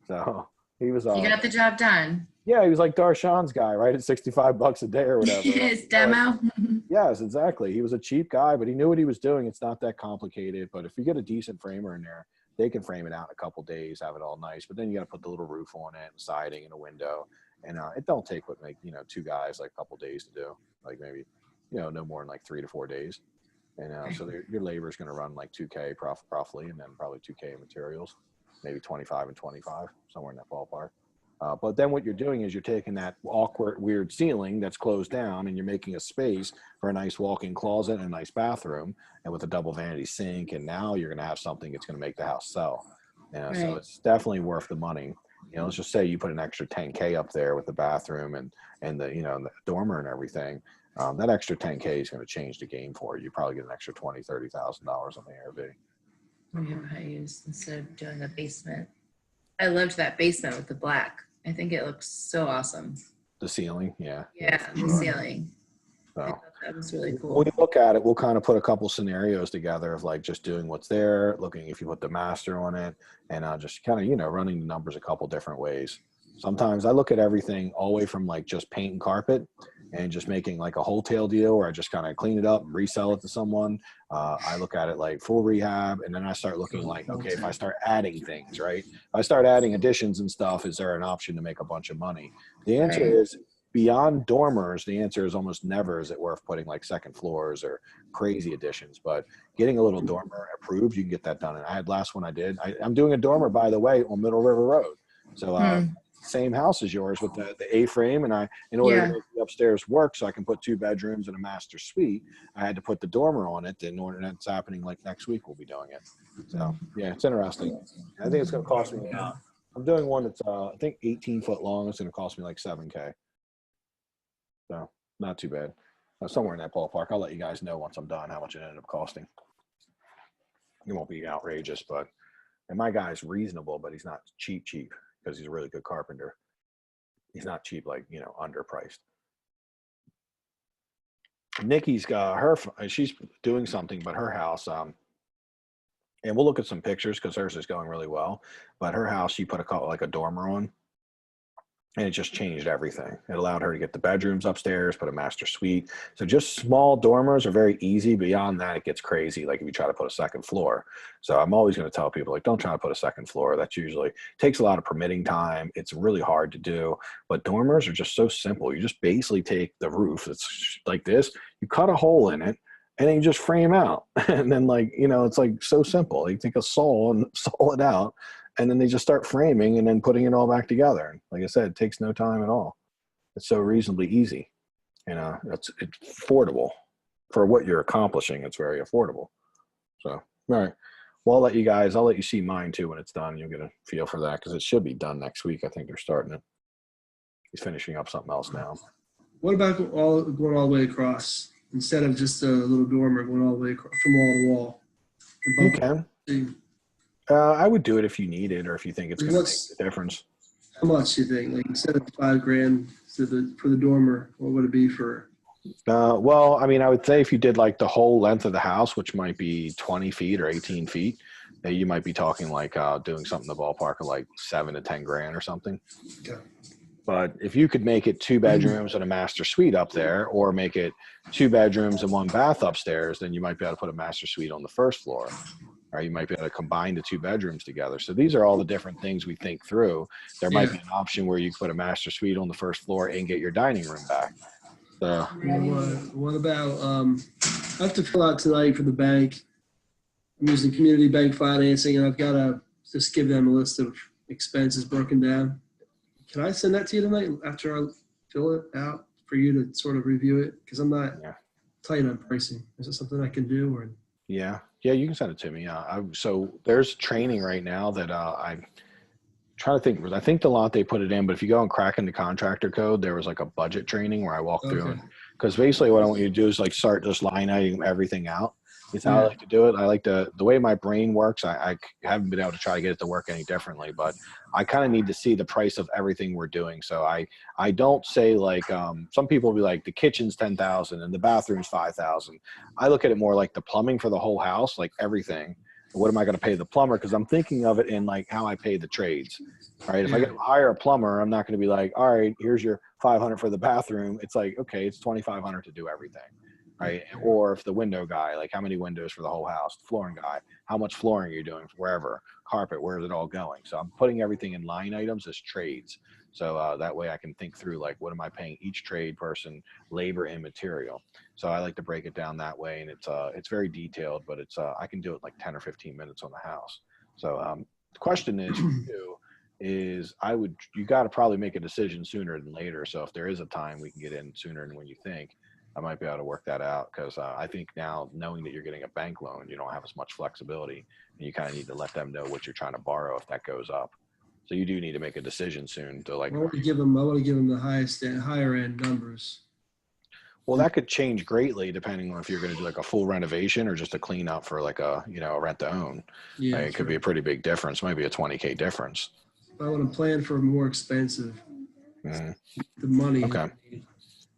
So he was. You got the job done. Yeah, he was like Darshan's guy, right? At $65 a day or whatever. His demo. Yes, exactly. He was a cheap guy, but he knew what he was doing. It's not that complicated. But if you get a decent framer in there, they can frame it out in a couple days, have it all nice. But then you got to put the little roof on it, and siding, and a window. And it don't take what like 2 guys like a couple days to do. Like maybe no more than like 3 to 4 days. And so your labor is going to run like 2K roughly, and then probably 2K in materials, maybe 25 and 25, somewhere in that ballpark. But then what you're doing is you're taking that awkward, weird ceiling that's closed down, and you're making a space for a nice walk-in closet and a nice bathroom, and with a double vanity sink. And now you're going to have something that's going to make the house sell. So it's definitely worth the money. Let's just say you put an extra 10K up there with the bathroom and the the dormer and everything. That extra 10K is going to change the game for you. You probably get an extra $20,000-30,000 on the ARV. We have high use instead of doing a basement. I loved that basement with the black. I think it looks so awesome. The ceiling, yeah. Yeah, the ceiling. I So thought that was really when cool. we look at it, we'll kind of put a couple scenarios together of like just doing what's there, looking if you put the master on it, and just kind of running the numbers a couple different ways. Sometimes I look at everything all the way from like just paint and carpet and just making like a wholesale deal where I just kind of clean it up and resell it to someone. I look at it like full rehab, and then I start looking like, okay, if I start adding things, right? If I start adding additions and stuff, is there an option to make a bunch of money? The answer is beyond dormers. The answer is almost never is it worth putting like second floors or crazy additions, but getting a little dormer approved, you can get that done. And I had last one I did. I'm doing a dormer, by the way, on Middle River Road. So same house as yours with the A-frame, and in order to make the upstairs work so I can put 2 bedrooms and a master suite, I had to put the dormer on it. In order that's happening like next week, we'll be doing it. So yeah, it's interesting. I think it's going to cost me about, I'm doing one that's I think 18 foot long. It's going to cost me like $7K. So not too bad. Somewhere in that ballpark. I'll let you guys know once I'm done how much it ended up costing. It won't be outrageous, and my guy's reasonable, but he's not cheap because he's a really good carpenter. He's not cheap, like, underpriced. Nikki's got she's doing something, but her house, and we'll look at some pictures because hers is going really well, but her house, she put a dormer on, and it just changed everything. It allowed her to get the bedrooms upstairs, put a master suite. So just small dormers are very easy. Beyond that, it gets crazy. Like if you try to put a second floor. So I'm always going to tell people, like, don't try to put a second floor. That's usually takes a lot of permitting time. It's really hard to do. But dormers are just so simple. You just basically take the roof that's like this, you cut a hole in it, and then you just frame out. And then it's like so simple. You take a saw and saw it out. And then they just start framing and then putting it all back together. And like I said, it takes no time at all. It's so reasonably easy. It's affordable for what you're accomplishing. It's very affordable. So, all right. Well, I'll let you see mine too when it's done. You'll get a feel for that because it should be done next week. I think they're starting it. He's finishing up something else now. What about going all the way across instead of just a little dormer going all the way across, from wall to wall? You can. I would do it if you need it or if you think it's going to make a difference. How much do you think? Like instead of $5,000 for the dormer, what would it be for? Well, I mean, I would say if you did like the whole length of the house, which might be 20 feet or 18 feet, you might be talking like doing something in the ballpark of like $7 to $10,000 or something. Okay. But if you could make it 2 bedrooms and a master suite up there, or make it 2 bedrooms and 1 bath upstairs, then you might be able to put a master suite on the first floor. Or you might be able to combine the 2 bedrooms together. So these are all the different things we think through. There might be an option where you put a master suite on the first floor and get your dining room back. So What about, I have to fill out tonight for the bank. I'm using community bank financing, and I've got to just give them a list of expenses broken down. Can I send that to you tonight after I fill it out for you to sort of review it? Because I'm not tight on pricing. Is it something I can do? Or yeah, you can send it to me. So there's training right now that I'm trying to think. I think Delonte put it in, but if you go and crack into contractor code, there was like a budget training where I walked through it. Because basically what I want you to do is like start just line item everything out. It's how I like to do it. I like the way my brain works. I haven't been able to try to get it to work any differently, but I kind of need to see the price of everything we're doing. So I don't say like some people will be like the kitchen's $10,000 and the bathroom's $5,000. I look at it more like the plumbing for the whole house, like everything. What am I going to pay the plumber? Because I'm thinking of it in like how I pay the trades, right? If I get to hire a plumber, I'm not going to be like, all right, here's your $500 for the bathroom. It's like, okay, it's $2,500 to do everything. Right. Or if the window guy, like how many windows for the whole house, the flooring guy, how much flooring are you doing wherever, carpet, where's it all going? So I'm putting everything in line items as trades. So that way I can think through like, what am I paying each trade person, labor and material? So I like to break it down that way. And it's very detailed, but I can do it like 10 or 15 minutes on the house. So the question is, you got to probably make a decision sooner than later. So if there is a time we can get in sooner than when you think, I might be able to work that out because I think now knowing that you're getting a bank loan, you don't have as much flexibility and you kind of need to let them know what you're trying to borrow if that goes up. So you do need to make a decision soon to like. I want to give them the higher end numbers. Well, that could change greatly depending on if you're going to do like a full renovation or just a clean up for like a rent to own. Yeah, it could be a pretty big difference. Maybe a $20,000 difference. I want to plan for more expensive. The money. Okay. And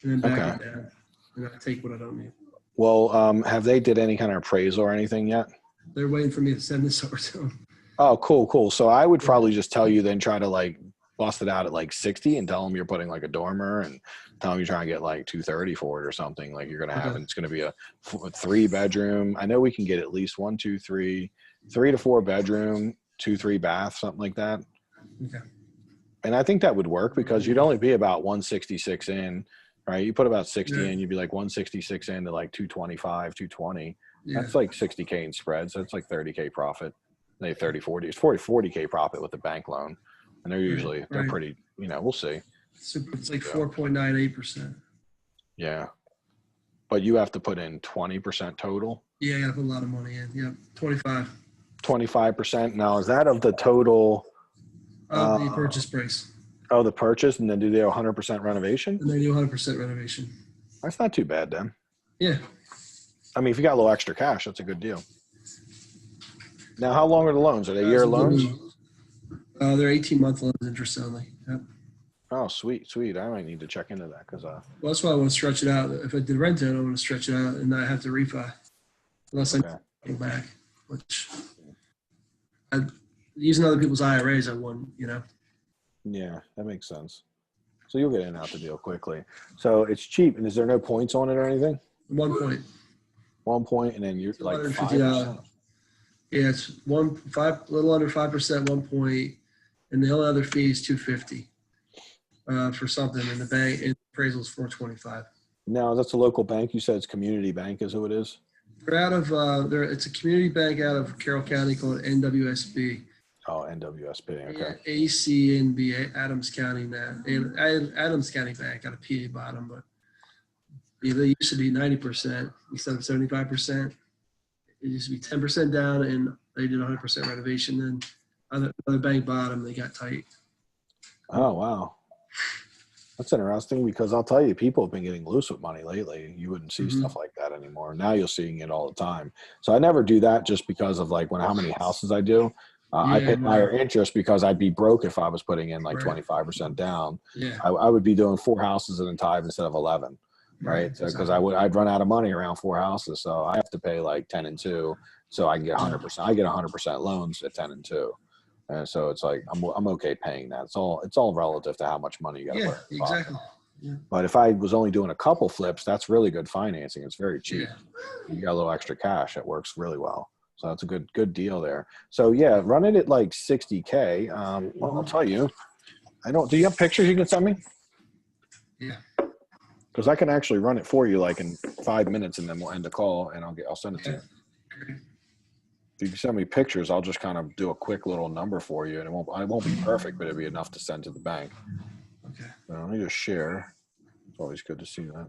then back it down. And I take what I don't need. Well, have they did any kind of appraisal or anything yet? They're waiting for me to send this over to them. Oh, cool. So I would probably just tell you then try to like bust it out at like 60 and tell them you're putting like a dormer and tell them you're trying to get like 230 for it or something like you're going to have. And it's going to be a 3-bedroom. I know we can get at least 3 to 4 bedroom, 2-3 bath, something like that. Okay. And I think that would work because you'd only be about 166 in. Right, you put about 60 in, you'd be like 166 into like 225, 220. Yeah. That's like 60K in spreads. So that's like 30K profit. They 30, 40. It's 40K profit with the bank loan, and they're usually they're pretty. We'll see. So it's like 4.98%. Yeah, but you have to put in 20% total. Yeah, I got to put a lot of money in. Yeah, 25. 25%. Now is that of the total? Of the purchase price. Oh, the purchase, and then do they 100% renovation? And they do 100% renovation. That's not too bad then. Yeah. I mean, if you got a little extra cash, that's a good deal. Now, how long are the loans? Are they year loans? They're 18-month loans, interest only. Yep. Oh, sweet. I might need to check into that because. Well, that's why I want to stretch it out. If I did rent it, I want to stretch it out and not have to refi, unless I go back. Which, using other people's IRAs, I won. Yeah, that makes sense. So you'll get in and out the deal quickly. So it's cheap, and is there no points on it or anything? 1 point. 1 point, and then you're like $5. Yeah, it's a little under 5%, 1 point, and the only other fee is $250 for something. In the bank, and appraisal is $425. Now that's a local bank. You said it's Community Bank, is who it is? They're out of it's a community bank out of Carroll County called NWSB. Oh, NWSB. Okay. ACNB, Adams County now. Adams County Bank got a PA bottom, but they used to be 90% instead of 75%. It used to be 10% down, and they did 100% renovation. Then another bank bottom, they got tight. Oh, wow. That's interesting because I'll tell you, people have been getting loose with money lately. You wouldn't see stuff like that anymore. Now you're seeing it all the time. So I never do that just because of like how many houses I do. I pay higher interest because I'd be broke if I was putting in like 25% down. Yeah. I would be doing 4 houses at a time instead of 11, right? So because I'd run out of money around 4 houses, so I have to pay like 10 and 2, so I can get 100%. I get 100% loans at 10 and 2, and so it's like I'm okay paying that. It's all relative to how much money you got to put in. Exactly. Yeah. But if I was only doing a couple flips, that's really good financing. It's very cheap. You got a little extra cash. It works really well. So that's a good deal there. So yeah, run it at like 60K. Well, I'll tell you, do you have pictures you can send me? Yeah. Because I can actually run it for you like in 5 minutes, and then we'll end the call, and I'll send it to you. If you send me pictures, I'll just kind of do a quick little number for you, and it won't be perfect, but it'll be enough to send to the bank. Okay. Let me just share. It's always good to see that.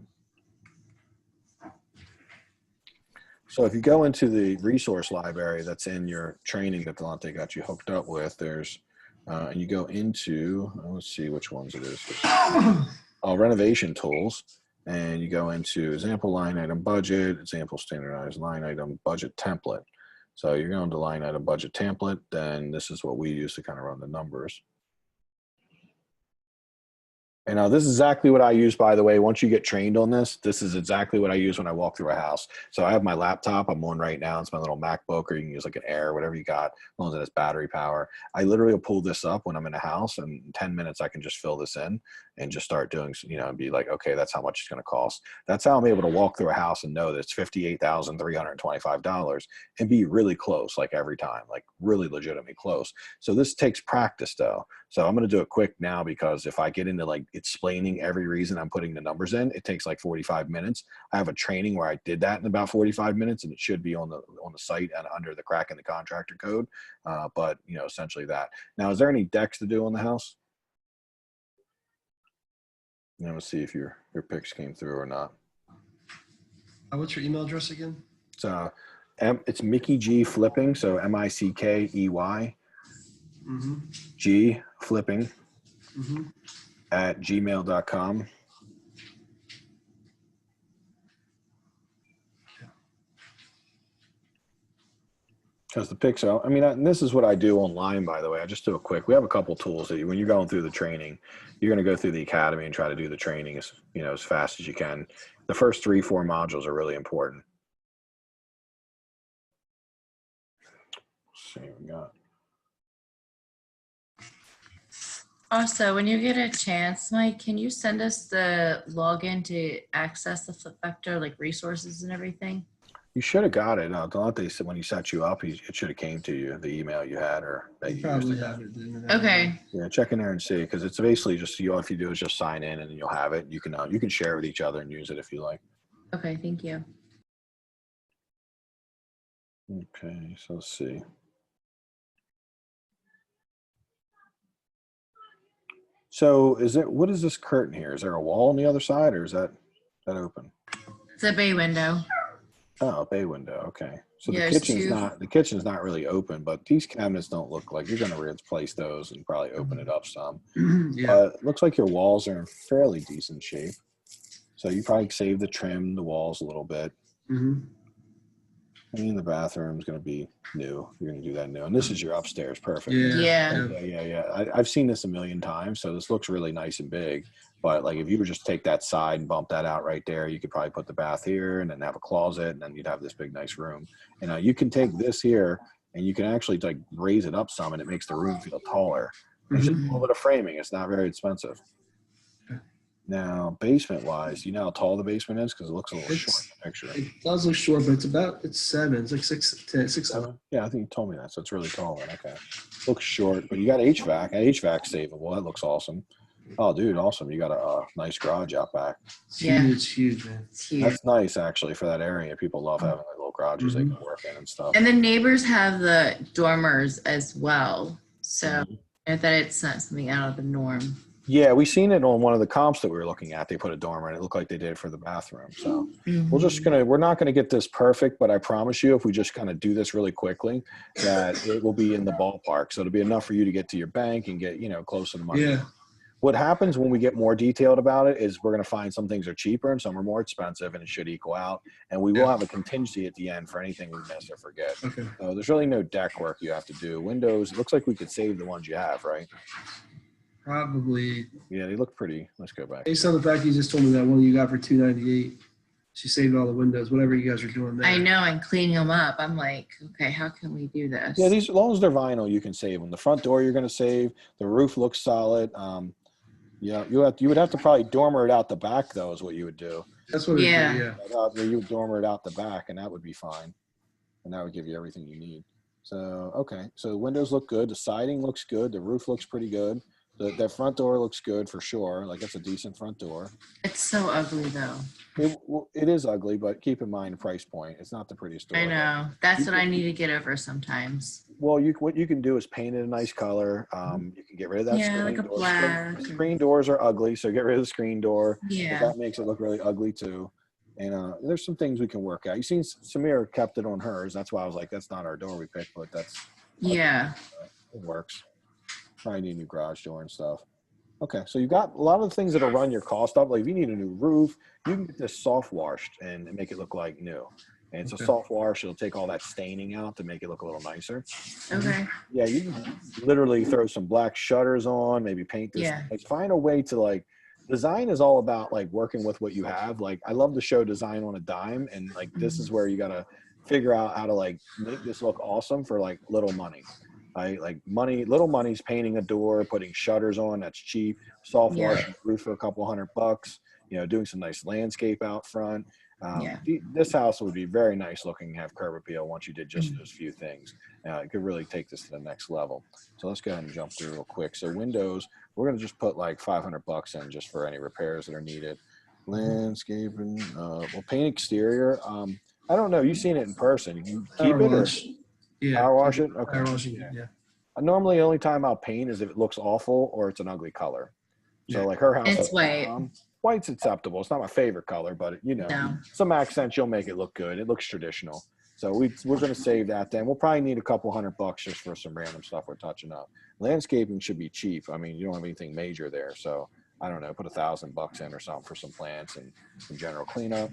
So if you go into the resource library that's in your training that Delonte got you hooked up with, and you go into, let's see which ones it is. Renovation tools, and you go into example line item budget, example standardized line item budget template. So you're going to line item budget template, then this is what we use to kind of run the numbers. And this is exactly what I use, by the way. Once you get trained on this, this is exactly what I use when I walk through a house. So I have my laptop I'm on right now. It's my little MacBook, or you can use like an Air, whatever you got, as long as it has battery power. I literally will pull this up when I'm in a house, and in 10 minutes I can just fill this in and just start doing, and be like, okay, that's how much it's going to cost. That's how I'm able to walk through a house and know that it's $58,325 and be really close, like every time, like really legitimately close. So this takes practice though. So I'm going to do it quick now, because if I get into like explaining every reason I'm putting the numbers in, it takes like 45 minutes. I have a training where I did that in about 45 minutes, and it should be on the site and under the Cracking the Contractor code. But essentially that. Now, is there any decks to do on the house? Let's see if your picks came through or not. What's your email address again? It's Mickey G Flipping, so MICKEY G Flipping at gmail.com. Because the picks out, and this is what I do online, by the way. I just do a quick. We have a couple tools that when you're going through the training, you're going to go through the academy and try to do the training as fast as you can. The first 3-4 modules are really important. Let's see what we got. Also, when you get a chance, Mike, can you send us the login to access the Flip Vector, like resources and everything? You should have got it. Delonte said when he set you up, it should have came to you, the email you had or that you Probably used. have it. Okay. Yeah, check in there and see, because it's basically just all you do is just sign in, and then you'll have it. You can share with each other and use it if you like. Okay, thank you. Okay, so let's see. So what is this curtain here? Is there a wall on the other side, or is that open? It's a bay window. Oh, a bay window. Okay. So Yeah, the kitchen's not really open, but these cabinets don't look like you're going to replace those and probably open it up some. Yeah. But it looks like your walls are in fairly decent shape. So you probably save the trim, the walls a little bit. The bathroom's going to be new. You're going to do that new. And this is your upstairs. Perfect. Yeah. I've seen this a million times. So this looks really nice and big. But like if you would just take that side and bump that out right there, you could probably put the bath here and then have a closet, and then you'd have this big, nice room. And you can take this here and you can actually like raise it up some, and it makes the room feel taller. It's just a little bit of framing. It's not very expensive. Now, basement-wise, you know how tall the basement is? Because it looks a little short in the picture. It does look short, but it's 7. It's like 6'10", 6'7". Yeah, I think you told me that. So it's really tall. Then. Okay. Looks short, but you got HVAC. HVAC savable. That looks awesome. Oh, dude, awesome. You got a nice garage out back. It's huge, man. It's huge. That's nice, actually, for that area. People love having like little garages they can work in and stuff. And the neighbors have the dormers as well. So that it's not something out of the norm. Yeah, we seen it on one of the comps that we were looking at. They put a dormer, and it looked like they did for the bathroom. So we're not going to get this perfect, but I promise you, if we just kind of do this really quickly, that it will be in the ballpark. So it'll be enough for you to get to your bank and get, close to the money. Yeah. What happens when we get more detailed about it is we're going to find some things are cheaper and some are more expensive, and it should equal out. And we will have a contingency at the end for anything we miss or forget. Okay. So there's really no deck work you have to do. Windows, it looks like we could save the ones you have, right? Probably. Yeah, they look pretty. Let's go back. Based on the fact you just told me that one you got for $298, she saved all the windows, whatever you guys are doing there. I know, and cleaning them up. I'm like, okay, how can we do this? Yeah, these, as long as they're vinyl, you can save them. The front door you're going to save. The roof looks solid. You would have to probably dormer it out the back, though, is what you would do. That's what it is, yeah. You would dormer it out the back, and that would be fine. and that would give you everything you need. So, okay. So the windows look good. The siding looks good. The roof looks pretty good. That front door looks good for sure. Like it's a decent front door. It's so ugly though. It is ugly, but keep in mind the price point. It's not the prettiest door. I know. That's You what I can- need to get over sometimes. Well, what you can do is paint it a nice color. You can get rid of that Yeah, screen like a door. black. Screen doors are ugly, so get rid of the screen door. Yeah. That makes it look really ugly too. And there's some things we can work out. You seen Samira kept it on hers. That's why I was like, that's not our door we picked, but Yeah. it works. Probably need a new garage door and stuff. Okay, so you've got a lot of the things that'll run your cost up. Like if you need a new roof, you can get this soft washed and make it look like new. And it's a soft wash. It'll take all that staining out to make it look a little nicer. Okay. Yeah, you can literally throw some black shutters on, maybe paint this. Yeah. Like find a way to like, design is all about like working with what you have. Like I love the show Design on a Dime, and like this is where you gotta figure out how to like make this look awesome for like little money. Little money's painting a door, putting shutters on, that's cheap. Soft Yeah. washing the roof for a couple $100. Doing some nice landscape out front. Yeah. This house would be very nice looking, have curb appeal once you did just those few things. It could really take this to the next level. So let's go ahead and jump through real quick. So windows, we're going to just put like $500 in just for any repairs that are needed. Landscaping, paint exterior. I don't know. You've seen it in person. You can keep Power it or wash. Yeah. power wash it? Okay. Power washing, yeah. Normally, the only time I'll paint is if it looks awful or it's an ugly color. So Yeah. like her house, It's has- white. White's acceptable. It's not my favorite color, but No. some accents you'll make it look good. It looks traditional. So we're going to save that. Then we'll probably need a couple $100 just for some random stuff we're touching up. Landscaping should be cheap. I mean, you don't have anything major there, so I don't know. Put $1,000 in or something for some plants and some general cleanup.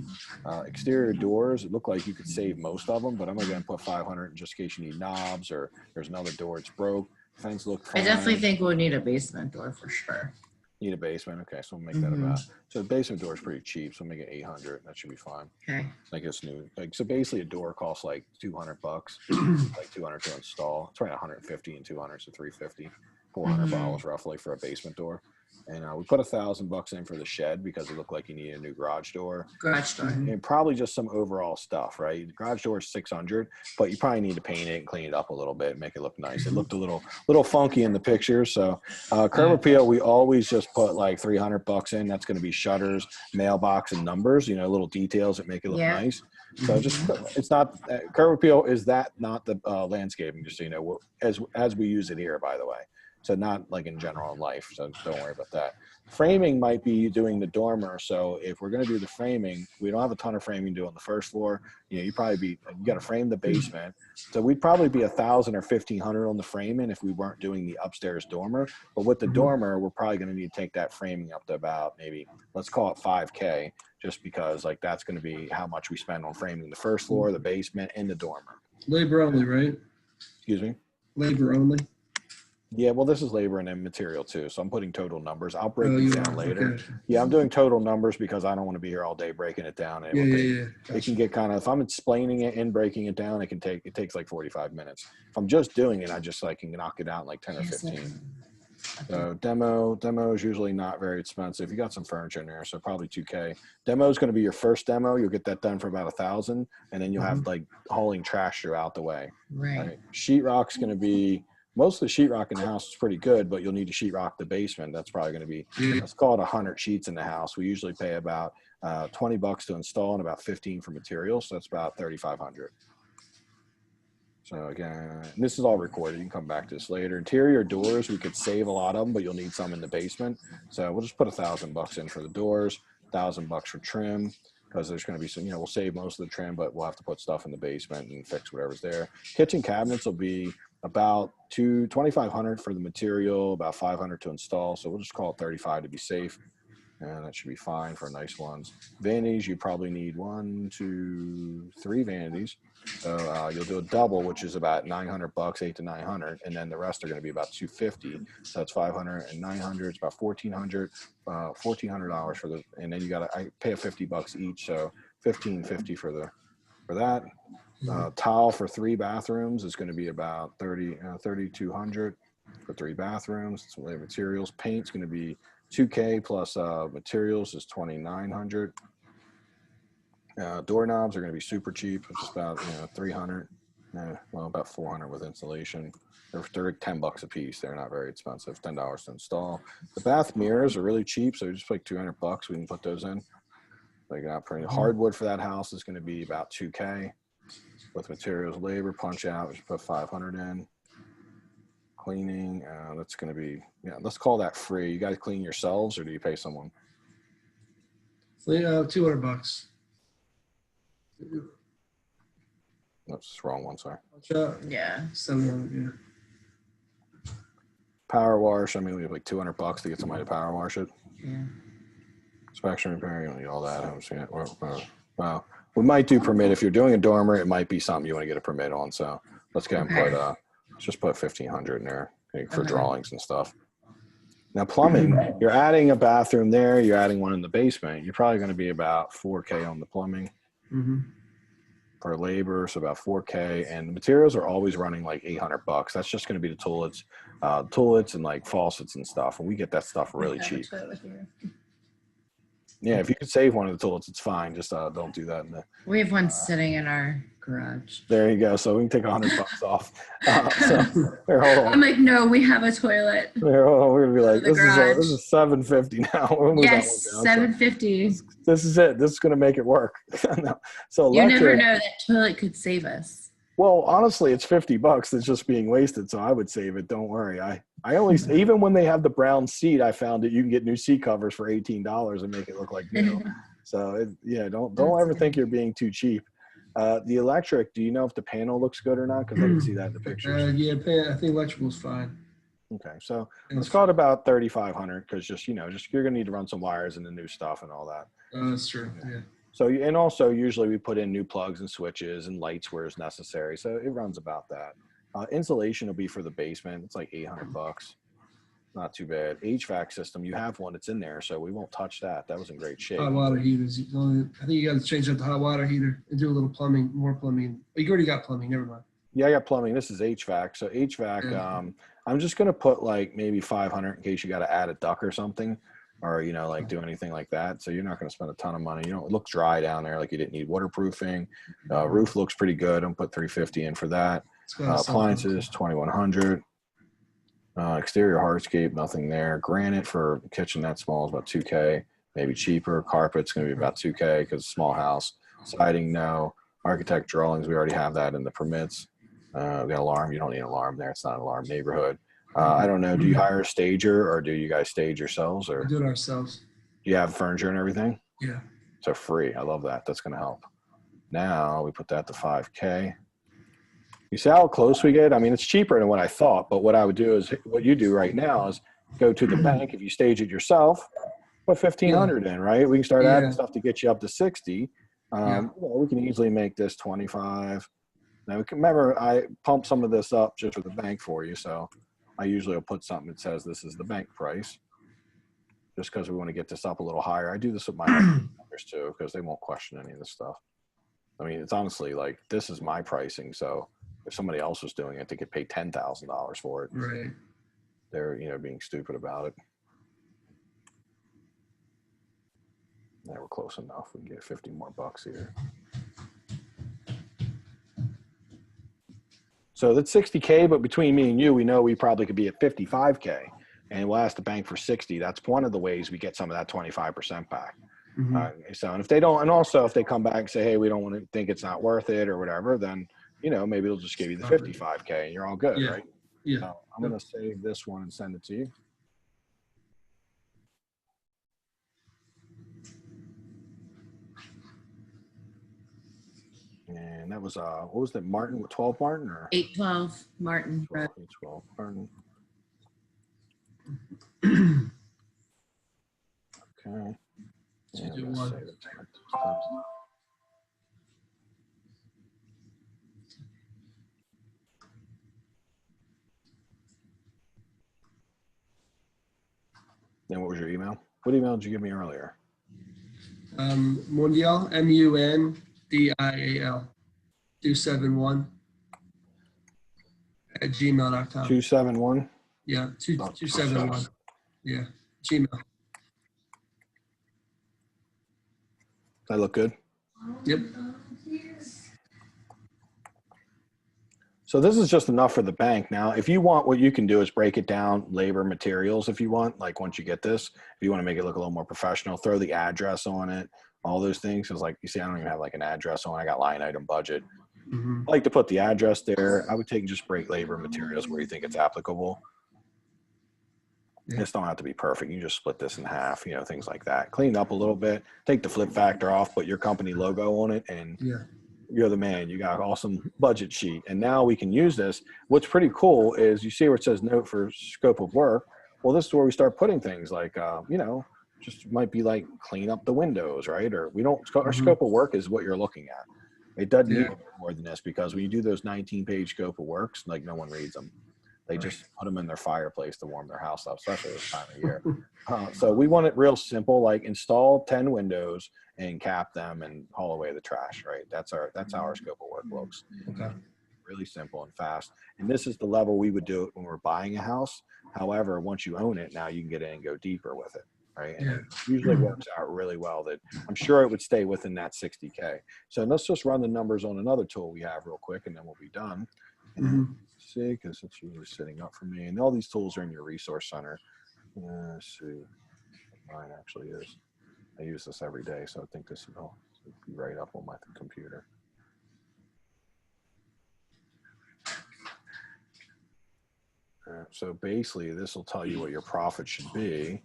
Exterior doors. It looked like you could save most of them, but I'm going to put 500 just in case you need knobs or there's another door that's broke. Fence look I fine. definitely think we'll need a basement door for sure. Need a basement. Okay, so we'll make that about. So the basement door is pretty cheap, so we'll make it 800. That should be fine. Okay. Like it's new. Like so, basically, a door costs like $200, like 200 to install. It's right 150 and 200, so 350, $400 roughly for a basement door. And we put $1,000 in for the shed because it looked like you need a new garage door. Garage door. And probably just some overall stuff, right? The garage door is 600, but you probably need to paint it and clean it up a little bit, make it look nice. It looked a little funky in the picture. So curb appeal, we always just put like $300 in. That's going to be shutters, mailbox, and numbers. Little details that make it look nice. So it's not curb appeal. Is that not the landscaping? Just so you know, as we use it here, by the way. So not like in general in life. So don't worry about that. Framing might be doing the dormer. So if we're going to do the framing, we don't have a ton of framing to do on the first floor. You got to frame the basement. So we'd probably be $1,000 or $1,500 on the framing if we weren't doing the upstairs dormer. But with the dormer, we're probably going to need to take that framing up to about maybe, let's call it $5K, just because like that's going to be how much we spend on framing the first floor, the basement, and the dormer. Labor only, right? Excuse me? Labor only. Yeah, well, this is labor and then material too. So I'm putting total numbers. I'll break Oh, these you down are. later. Okay. Yeah, I'm doing total numbers because I don't want to be here all day breaking it down. And it can get kind of, if I'm explaining it and breaking it down, it takes like 45 minutes. If I'm just doing it, I just like can knock it out in like 10 or 15. So demo is usually not very expensive. You got some furniture in there, so probably 2K. Demo is going to be your first demo. You'll get that done for about $1,000, and then you'll have like hauling trash throughout the way. Right. Sheetrock's going to be, most of the sheetrock in the house is pretty good, but you'll need to sheetrock the basement. That's probably going to be, let's call it 100 sheets in the house. We usually pay about $20 to install and about 15 for materials. So that's about $3,500. So again, this is all recorded. You can come back to this later. Interior doors, we could save a lot of them, but you'll need some in the basement. So we'll just put $1,000 in for the doors, $1,000 for trim, because there's going to be some, we'll save most of the trim, but we'll have to put stuff in the basement and fix whatever's there. Kitchen cabinets will be about $2,500 for the material, about $500 to install. So we'll just call it $35 to be safe. And that should be fine for nice ones. Vanities, you probably need 1, 2, 3 vanities. So you'll do a double, which is about $900, $800 to $900, and then the rest are going to be about $250. So that's $500 and $900. It's about $1,400 for the, and then I pay $50 each, so $1,550 for that. Tile for 3 bathrooms is going to be about $3,200 for 3 bathrooms. Some labor materials. Paint's going to be $2K plus materials is $2,900. Doorknobs are going to be super cheap. It's about 300. Well, about 400 with installation. They're $10 a piece. They're not very expensive. $10 to install. The bath mirrors are really cheap, so just like $200. We can put those in. Like not pretty. Hardwood for that house is going to be about $2K. With materials, labor, punch out, we should put 500 in. Cleaning, that's going to be, let's call that free. You guys clean yourselves or do you pay someone? $200. That's the wrong one, sorry. Yeah. 700. Yeah. Power wash, I mean, we have like $200 to get somebody to power wash it. Yeah. Inspection repair, you don't need all that. I haven't seen it. Well, we might do permit. If you're doing a dormer, it might be something you want to get a permit on. So let's go and put, let's just put 1,500 in there for drawings and stuff. Now plumbing, you're adding a bathroom there. You're adding one in the basement. You're probably going to be about 4K on the plumbing. Mm-hmm. For labor, so about 4K, and the materials are always running like $800. That's just going to be the toilets and like faucets and stuff, and we get that stuff really cheap. Yeah, if you could save one of the toilets, it's fine. Just don't do that. We have one sitting in our garage. There you go. So we can take $100 off. Here, hold on. I'm like, no, we have a toilet. Here, hold on. We're gonna be like, The this is $750 now. We'll move Yes, that one down. $750. This is it. This is gonna make it work. No. So You electric, never know, that toilet could save us. well, honestly, it's $50 that's just being wasted. So I would save it. Don't worry. I only, even when they have the brown seat, I found that you can get new seat covers for $18 and make it look like new. So don't ever think you're being too cheap. The electric, do you know if the panel looks good or not? Because I didn't see that in the pictures. Yeah, I think electrical's fine. Okay, so let's call it about 3,500 because just you're gonna need to run some wires and the new stuff and all that. That's true. Yeah. So and also usually we put in new plugs and switches and lights where it's necessary. So it runs about that. Insulation will be for the basement. It's like $800. Not too bad. HVAC system, you have one that's in there, so we won't touch that. That was in great shape. Hot water heaters. I think you got to change out the hot water heater and do a little plumbing, more plumbing. Oh, you already got plumbing. Never mind. Yeah, I got plumbing. This is HVAC. So HVAC, Yeah. I'm just gonna put like maybe 500 in case you got to add a duct or something, or do anything like that. So you're not gonna spend a ton of money. It looks dry down there, like you didn't need waterproofing. Roof looks pretty good. I'm put 350 in for that. Appliances 2,100. Exterior hardscape, nothing there. Granite for kitchen that small is about 2K, maybe cheaper. Carpet's gonna be about 2K because it's a small house. Siding, no. Architect drawings, we already have that in the permits. We got alarm. You don't need an alarm there. It's not an alarm neighborhood. I don't know. Do you hire a stager or do you guys stage yourselves, or We do it ourselves. do you have furniture and everything? Yeah. So free. I love that. That's gonna help. Now we put that to 5K. You see how close we get? I mean, it's cheaper than what I thought, but what I would do is what you do right now is go to the bank. If you stage it yourself, put 1,500 in, right? We can start adding stuff to get you up to 60. We can easily make this 25. Now, remember, I pump some of this up just for the bank for you. So I usually will put something that says this is the bank price just because we want to get this up a little higher. I do this with my members too because they won't question any of this stuff. I mean, it's honestly like this is my pricing. So if somebody else was doing it, they could pay $10,000 for it. Right. They're being stupid about it. Yeah, we're close enough. We can get 50 more bucks here. So that's 60K, but between me and you, we know we probably could be at 55K, and we'll ask the bank for 60. That's one of the ways we get some of that 25% back. Mm-hmm. So, and if they don't, and also if they come back and say, hey, we don't want to think it's not worth it or whatever, then, maybe they'll just give you the 55K and you're all good, right? Yeah. So I'm going to save this one and send it to you. And that was, what was that, Martin, 12 Martin or? 812 Martin Road. 12 Martin. Okay. So And do I'm gonna one. save it. Then what was your email? What email did you give me earlier? Mundial, MUNDIAL 271 at gmail.com. 271? Yeah, Oh, 271. Yeah, Gmail. That look good? Yep. So this is just enough for the bank. Now, if you want, what you can do is break it down, labor, materials, if you want. Like once you get this, if you want to make it look a little more professional, throw the address on it, all those things. Because like you see, I don't even have like an address on. I got line item budget. Mm-hmm. I like to put the address there. I would take and just break labor, materials where you think it's applicable. Yeah. This don't have to be perfect. You just split this in half, you know, things like that. Clean it up a little bit. Take the flip factor off, put your company logo on it, and Yeah. you're the man. You got an awesome budget sheet. And now we can use this. What's pretty cool is you see where it says note for scope of work. Well, this is where we start putting things like, you know, just might be like clean up the windows, right? Or we don't, our scope of work is what you're looking at. It doesn't need more than this, because when you do those 19-page scope of works, like no one reads them. They just put them in their fireplace to warm their house up, especially this time of year. So we want it real simple, like install 10 windows and cap them and haul away the trash, right? That's how our scope of work looks. Okay. Really simple and fast. And this is the level we would do it when we're buying a house. However, once you own it, now you can get in and go deeper with it, right? And it usually works out really well. That I'm sure it would stay within that 60K. So let's just run the numbers on another tool we have real quick, and then we'll be done. Mm-hmm. See, because it's usually sitting up for me, and all these tools are in your resource center. Let's see, mine actually is. I use this every day, so I think this will be right up on my computer. So basically, this will tell you what your profit should be.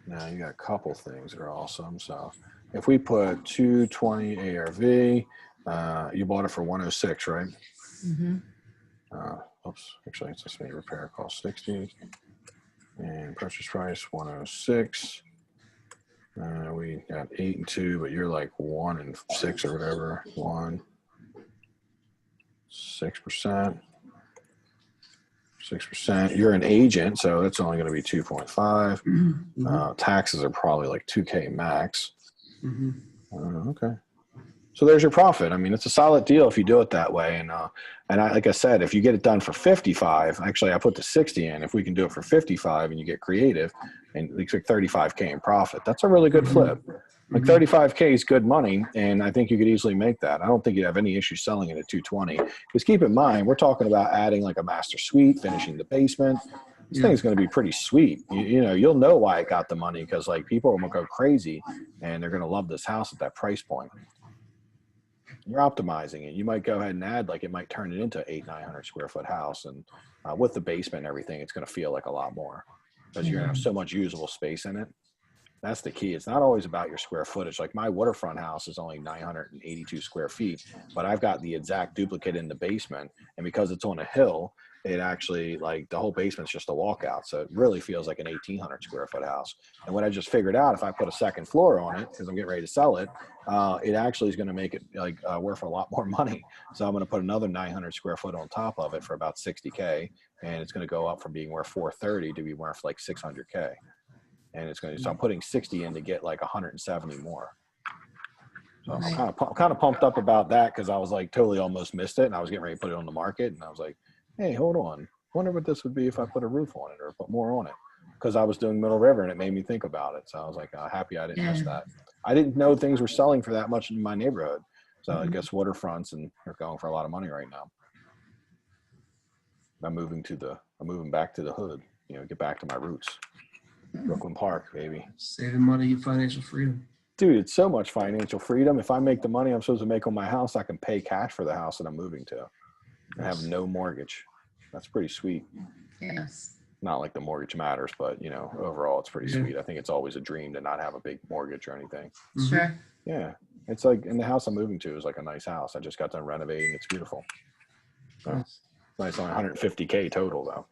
Now you got a couple things that are awesome. So if we put 220 ARV, you bought it for 106, right? Mm-hmm. Oops, actually it's just me. Repair cost 60 and purchase price 106. We got 8 and 2, but you're like 1 and 6 or whatever. 6%. 6%. You're an agent, so that's only going to be 2.5. Taxes are probably like 2K max. Okay. So there's your profit. I mean, it's a solid deal if you do it that way. And like I said, if you get it done for 55, actually I put the 60 in. If we can do it for 55 and you get creative, and it's like 35K in profit, that's a really good flip. Like 35K is good money, and I think you could easily make that. I don't think you'd have any issue selling it at 220. Because keep in mind, we're talking about adding like a master suite, finishing the basement. This thing's going to be pretty sweet. You know, you'll know why it got the money, because like people are going to go crazy, and they're going to love this house at that price point. You're optimizing it. You might go ahead and add, like it might turn it into 800-900 square foot house, and with the basement and everything, it's going to feel like a lot more, because you're going to have so much usable space in it. That's the key. It's not always about your square footage. Like my waterfront house is only 982 square feet, but I've got the exact duplicate in the basement, and because it's on a hill, it actually, like the whole basement's just a walkout, so it really feels like an 1,800 square foot house. And what I just figured out, if I put a second floor on it, because I'm getting ready to sell it, it actually is going to make it like worth a lot more money. So I'm going to put another 900 square foot on top of it for about 60K, and it's going to go up from being worth 430 to be worth like 600K. And it's going to, so I'm putting 60 in to get like 170 more. So I'm kind of pumped up about that, because I was like totally almost missed it, and I was getting ready to put it on the market, and I was like, hey, hold on. Wonder what this would be if I put a roof on it or put more on it, because I was doing Middle River and it made me think about it. So I was like, happy I didn't miss that. I didn't know things were selling for that much in my neighborhood. So I guess waterfronts and they're going for a lot of money right now. I'm moving back to the hood, you know, get back to my roots. Brooklyn Park, baby. Saving money, financial freedom. Dude, it's so much financial freedom. If I make the money I'm supposed to make on my house, I can pay cash for the house that I'm moving to and have no mortgage. That's pretty sweet. Yes. Not like the mortgage matters, but you know, overall it's pretty sweet. I think it's always a dream to not have a big mortgage or anything. Sure. Yeah. It's like, and the house I'm moving to is like a nice house. I just got done renovating. It's beautiful. So, nice, only 150K total though.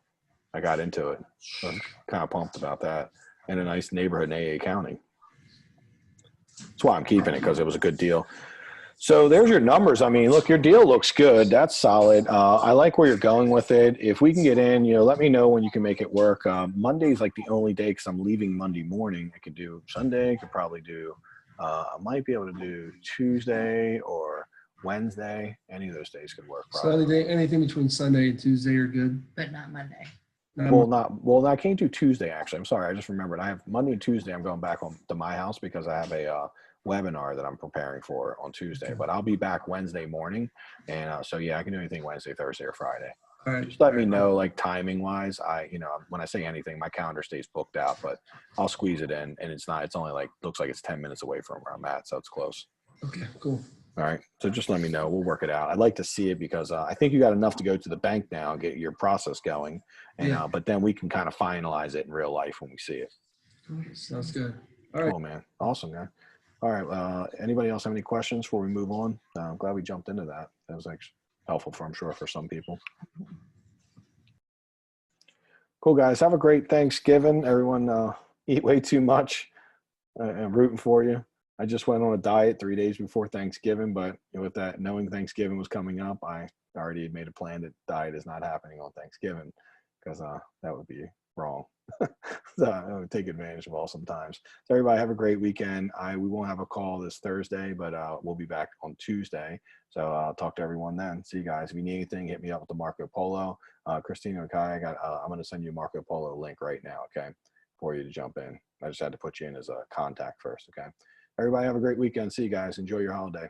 I got into it. So I'm kind of pumped about that. And a nice neighborhood in AA County. That's why I'm keeping it, because it was a good deal. So there's your numbers. I mean, look, your deal looks good. That's solid. I like where you're going with it. If we can get in, you know, let me know when you can make it work. Monday's like the only day, because I'm leaving Monday morning. I could do Sunday. I could probably do, I might be able to do Tuesday or Wednesday. Any of those days could work. Probably. So anything between Sunday and Tuesday are good. But not Monday. Well, I can't do Tuesday, actually. I'm sorry. I just remembered. I have Monday and Tuesday. I'm going back home to my house because I have a webinar that I'm preparing for on Tuesday, but I'll be back Wednesday morning. And so, yeah, I can do anything Wednesday, Thursday, or Friday. All right. Just let me know, like timing wise. When I say anything, my calendar stays booked out, but I'll squeeze it in. And it's only like, looks like it's 10 minutes away from where I'm at. So it's close. Okay, cool. All right. So just let me know. We'll work it out. I'd like to see it because I think you got enough to go to the bank now and get your process going. And, Yeah. but then we can kind of finalize it in real life when we see it. Sounds good. All right. Cool, man. Awesome, man. All right. Anybody else have any questions before we move on? I'm glad we jumped into that. That was actually helpful I'm sure, for some people. Cool, guys. Have a great Thanksgiving. Everyone eat way too much. I'm rooting for you. I just went on a diet 3 days before Thanksgiving, but with that, knowing Thanksgiving was coming up, I already had made a plan that diet is not happening on Thanksgiving because that would be wrong. So I would take advantage of all sometimes. So everybody have a great weekend. We won't have a call this Thursday, but we'll be back on Tuesday. So I'll talk to everyone then. See you guys. If you need anything, hit me up with the Marco Polo. Christina and Kai, I'm going to send you a Marco Polo link right now, okay, for you to jump in. I just had to put you in as a contact first, okay? Everybody have a great weekend. See you guys. Enjoy your holiday.